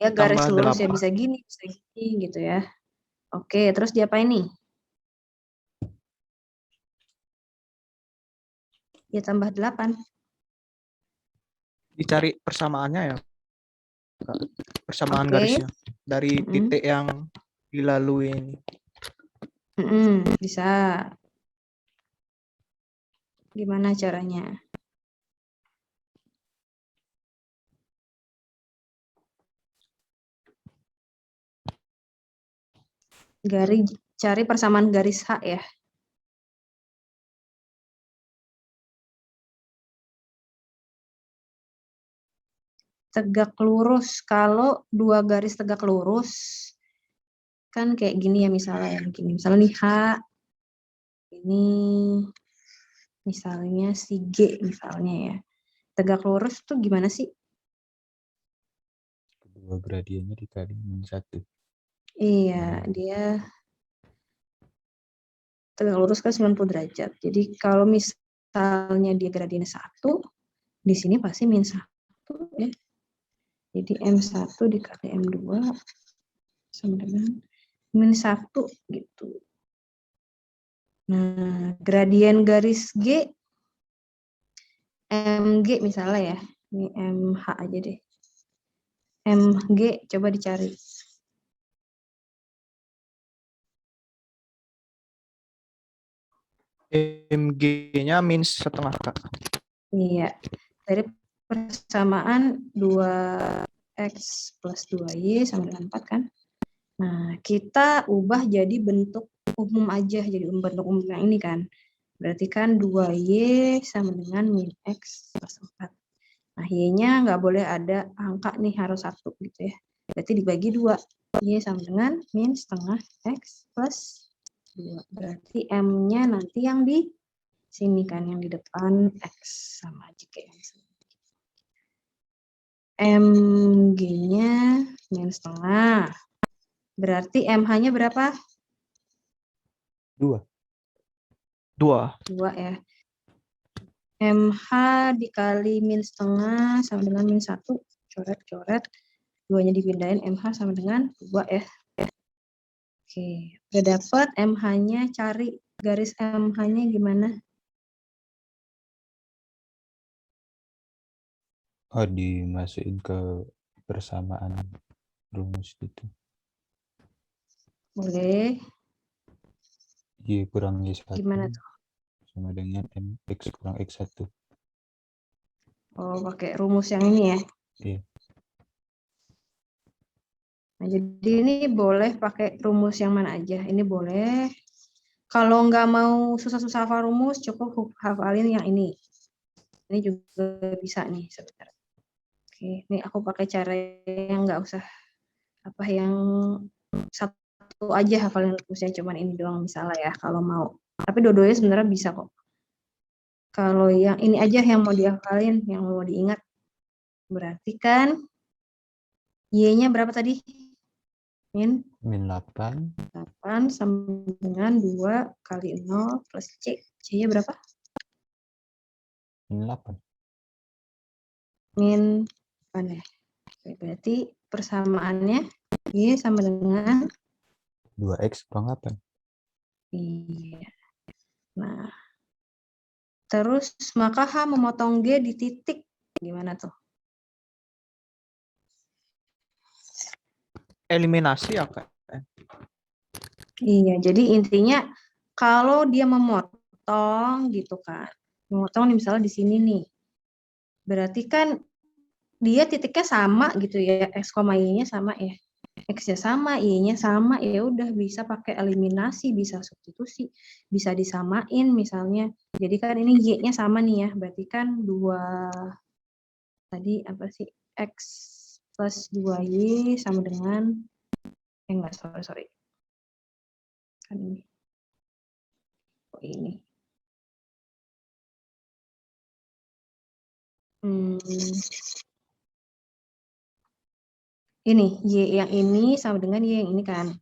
ya garis tambah lurus ya 8. bisa gini gitu ya. Oke, terus diapain nih? Ya tambah 8. Dicari persamaannya ya. Persamaan Oke. garisnya dari titik yang dilalui ini. Bisa. Gimana caranya? Cari persamaan garis H ya. Tegak lurus. Kalau dua garis tegak lurus, kan kayak gini ya misalnya. Gini. Misalnya nih H, ini misalnya si G misalnya ya. Tegak lurus tuh gimana sih? Kedua gradiennya dikali min 1. Iya, dia tegak lurus kan 90 derajat. Jadi kalau misalnya dia gradiennya 1, di sini pasti min 1 ya. Jadi M1 dikali M2 sama dengan min 1 gitu. Nah, gradien garis G, MG misalnya ya. Ini MH aja deh. MG coba dicari. MG-nya min setengah, Kak. Iya. Dari persamaan 2X plus 2Y sama dengan 4 kan. Nah, kita ubah jadi bentuk umum aja. Jadi bentuk umum yang ini kan. Berarti kan 2Y sama dengan min X plus 4. Nah, Y-nya nggak boleh ada angka nih, harus 1 gitu ya. Berarti dibagi 2. Y sama dengan min setengah X plus 2. Berarti M-nya nanti yang di sini kan, yang di depan X sama aja kayak yang sini. MG-nya min setengah. Berarti MH-nya berapa? 2. 2. 2 ya. MH dikali min setengah sama dengan min 1. Coret-coret. 2-nya dipindahin, MH sama dengan 2 ya. Oke, udah dapat MH-nya, cari garis MH-nya gimana? Oh, dimasukin ke persamaan rumus gitu. Boleh. Y kurang Y1 Gimana tuh? sama dengan MX kurang X1. Oh, pakai rumus yang ini ya. Iya. Nah, jadi ini boleh pakai rumus yang mana aja. Ini boleh. Kalau nggak mau susah-susah hafal rumus, cukup hafalin yang ini. Ini juga bisa nih sebentar. Oke, ini aku pakai cara yang nggak usah yang satu aja hafalin rumusnya, cuman ini doang misalnya ya kalau mau. Tapi dua-duanya sebenarnya bisa kok. Kalau yang ini aja yang mau dihafalin, yang mau diingat. Berarti kan Y-nya berapa tadi? Min 8 sama dengan 2 kali 0 plus C. C-nya berapa? min 8. Min 8 ya. Oke, berarti persamaannya Y sama dengan 2X kurang 8. Iya. Nah, terus maka H memotong G di titik. Gimana tuh? Eliminasi ya, Kak? Iya, jadi intinya kalau dia memotong gitu kan. Memotong nih, misalnya di sini nih. Berarti kan dia titiknya sama gitu ya, X, Y-nya sama ya. X-nya sama, Y-nya sama, ya udah bisa pakai eliminasi, bisa substitusi, bisa disamain misalnya. Jadi kan ini Y-nya sama nih ya, berarti kan 2 tadi apa sih? X plus 2Y sama dengan enggak, sorry. Kan ini. Oh, ini. Ini Y yang ini sama dengan Y yang ini kan.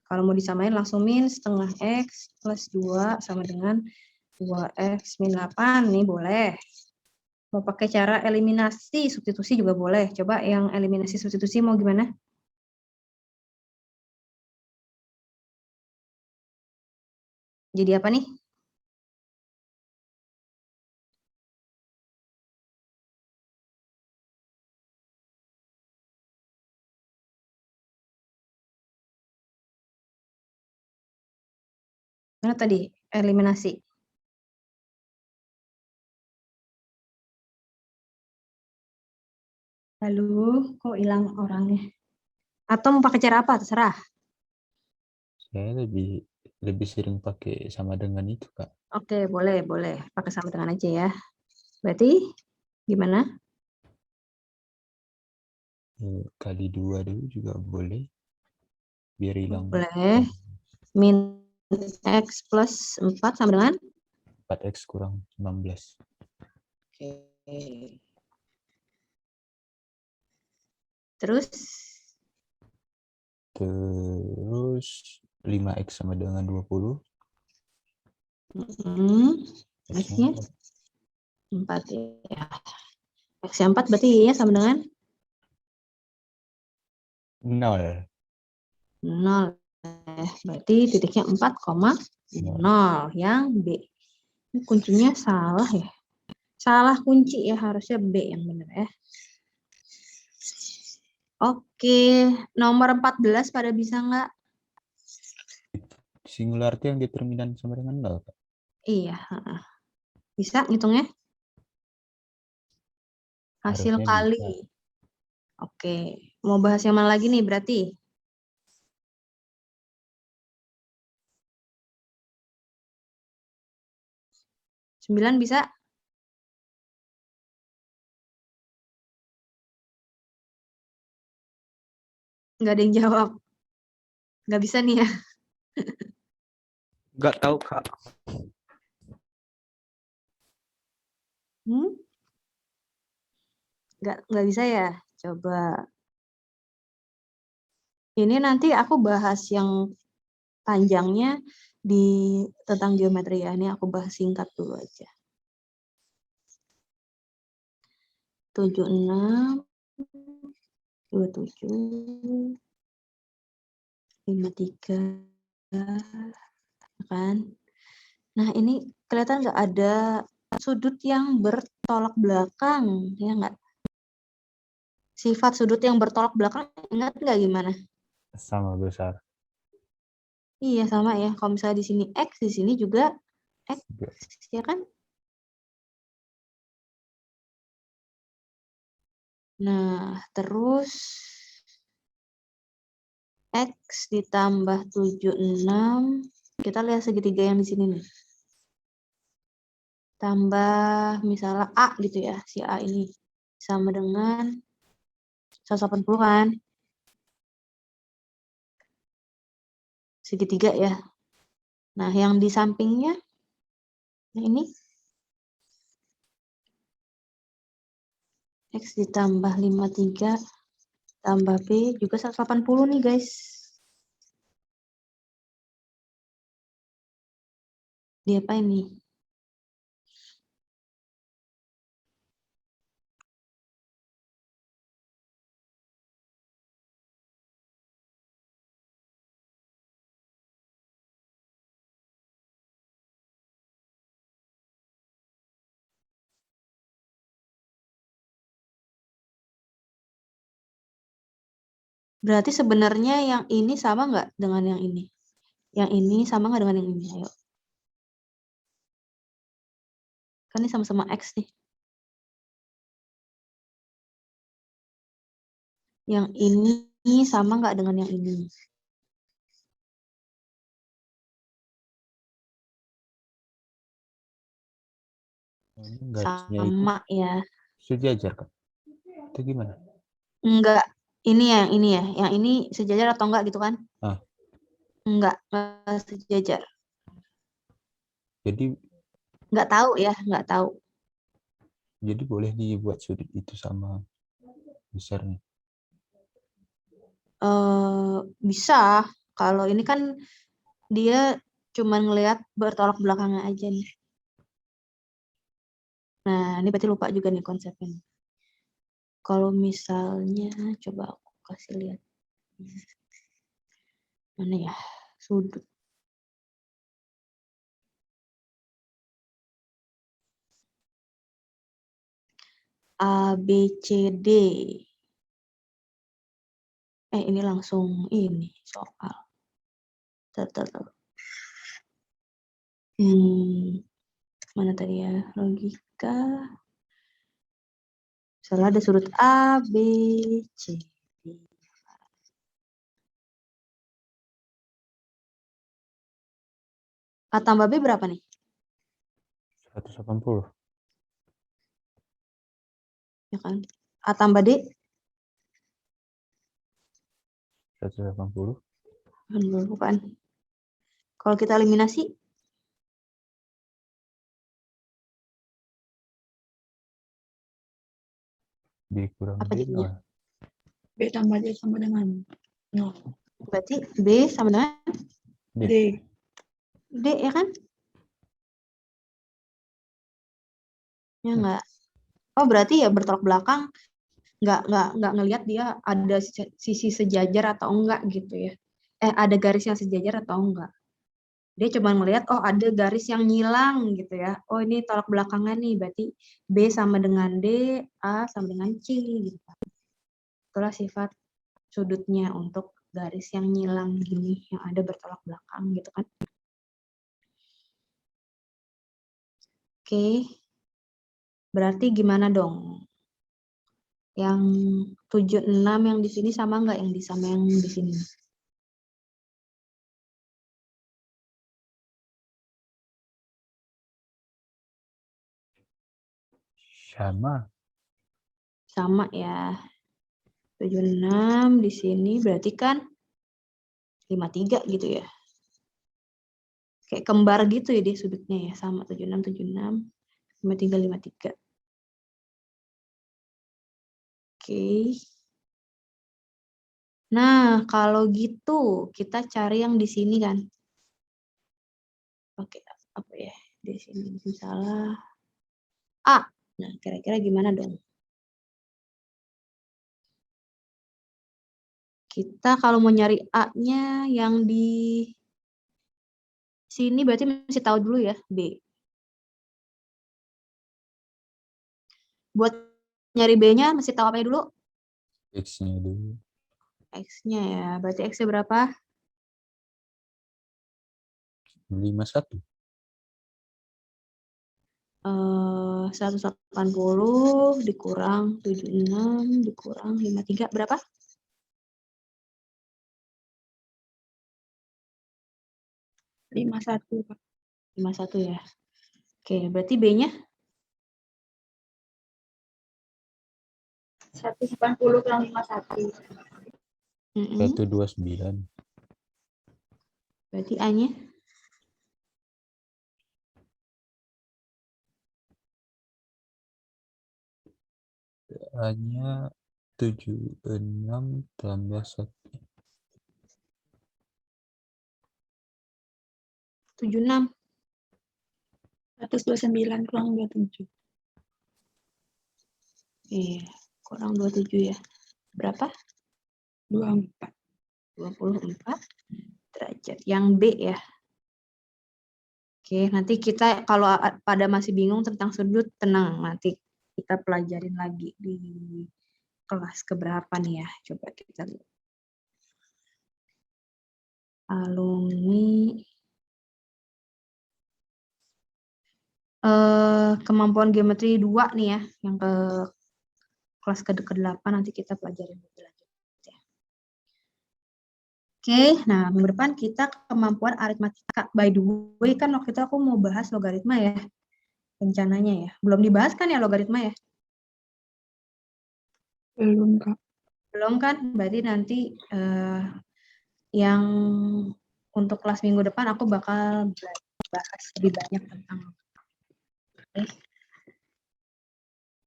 Kalau mau disamain langsung min setengah X plus 2 sama dengan 2X min 8. Nih boleh. Mau pakai cara eliminasi, substitusi juga boleh. Coba yang eliminasi substitusi mau gimana? Jadi apa nih? Mana tadi eliminasi? Lalu kok hilang orangnya? Atau mau pakai cara apa? Terserah. Saya lebih sering pakai sama dengan itu, Kak. Oke, boleh. Pakai sama dengan aja ya. Berarti gimana? Kali 2 dulu juga boleh. Biar hilang. Boleh. Min X plus 4 sama dengan? 4X kurang 16. Oke. Terus 5X sama dengan 20. X-nya 4 ya. X-nya 4 berarti Y-nya sama dengan? 0. 0. Berarti titiknya 4,0 yang B. Ini kuncinya salah ya. Salah kunci ya, harusnya B yang benar ya. Oke, nomor 14 pada bisa nggak? Singularity yang determinan sama dengan 0, Kak. Iya. Bisa ngitungnya? Hasil Harusnya kali. bisa. Oke, mau bahas yang mana lagi nih berarti? Sembilan bisa? Nggak ada yang jawab. Nggak bisa nih ya. Nggak tahu, Kak. Nggak bisa ya? Coba. Ini nanti aku bahas yang panjangnya tentang geometri ya. Ini aku bahas singkat dulu aja. 76, 27, 53, kan? Nah, ini kelihatan nggak ada sudut yang bertolak belakang, ya nggak? Sifat sudut yang bertolak belakang, ingat nggak gimana? Sama besar. Iya, sama ya. Kalau misalnya di sini X, di sini juga X, ya kan? Nah, terus X ditambah 76, kita lihat segitiga yang di sini nih. Tambah misalnya A gitu ya, si A ini sama dengan 180 kan? Segitiga ya. Nah, yang di sampingnya, nah ini X ditambah 53 tambah B juga 180 nih guys. Dia apa ini? Berarti sebenarnya yang ini sama nggak dengan yang ini? Yang ini sama nggak dengan yang ini? Ayo. Kan ini sama-sama X nih. Yang ini sama nggak dengan yang ini? Garisnya itu Sama ya. sejajar kan? Itu gimana? Enggak. Ini ya, yang ini ya. Yang ini sejajar atau enggak gitu kan? Ah, Enggak sejajar. jadi Enggak tahu ya, enggak tahu. boleh dibuat sudut itu sama besarnya. Bisa. Kalau ini kan dia cuma ngelihat bertolak belakangnya aja nih. Nah, ini berarti lupa juga nih konsepnya. Kalau misalnya, coba aku kasih lihat. Mana ya? Sudut. A, B, C, D. Ini langsung ini soal. Mana tadi ya? Logika. Misalnya ada sudut A, B, C, D. A tambah B berapa nih? 180. Ya kan? A tambah D? 180. Bukan. Kalau kita eliminasi? B kurang Apa D jadinya? 0. B tambah D sama dengan 0. Berarti B sama dengan D. D ya kan? Ya enggak. Oh, berarti ya bertolak belakang nggak ngelihat dia ada sisi sejajar atau enggak gitu ya. Ada garis yang sejajar atau enggak. Dia cuma ngelihat oh ada garis yang nyilang gitu ya. Oh, ini tolak belakangnya nih, berarti B sama dengan D, A sama dengan C gitu. Itulah sifat sudutnya untuk garis yang nyilang gini, yang ada bertolak belakang gitu kan. Oke. Berarti gimana dong? Yang 76 yang di sini sama nggak yang sama yang di sini? Sama. Sama ya. 76 di sini berarti kan 53 gitu ya. Kayak kembar gitu ya dia sudutnya ya, sama 76 76 53 53. Oke. Nah, kalau gitu kita cari yang di sini kan. Oke, apa ya? Di sini salah. A. Nah, kira-kira gimana dong? Kita kalau mau nyari A-nya yang di sini berarti mesti tahu dulu ya, B. Buat nyari B-nya mesti tahu apa dulu? X-nya dulu. X-nya ya. Berarti X-nya berapa? 51. 180 dikurang 76 dikurang 53 berapa? 51, Kak. 51 ya. Oke, berarti B-nya 180 kurang 51. 129. Berarti A-nya Hanya 76 tambah 1. 76. 129 kurang 27. Iya, kurang 27 ya. Berapa? 24. 24 derajat. Yang B ya. Oke, nanti kita kalau pada masih bingung tentang sudut, tenang. Nanti kita pelajarin lagi di kelas keberapa nih ya. Coba kita lihat. Alumni kemampuan geometri 2 nih ya, yang ke kelas ke-8 nanti kita pelajarin lebih lanjut ya. Oke, nah minggu depan kita kemampuan aritmatika. By the way, kan waktu itu aku mau bahas logaritma ya, rencananya ya. Belum dibahas kan ya logaritma ya? Belum, Kak. Belum kan? Berarti nanti yang untuk kelas minggu depan aku bakal bahas lebih banyak tentang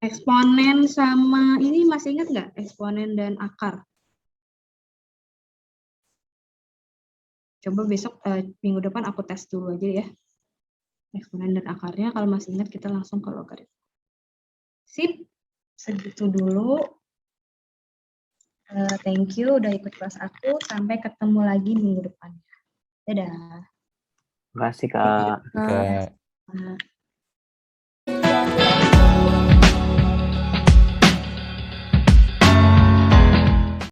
eksponen sama ini masih ingat nggak eksponen dan akar? Coba besok minggu depan aku tes dulu aja ya. Eksponen dan akarnya kalau masih ingat kita langsung ke logaritma. Sip, segitu dulu. Thank you udah ikut kelas aku. Sampai ketemu lagi minggu depan. Dadah. Makasih, Kak. Kak. Nah.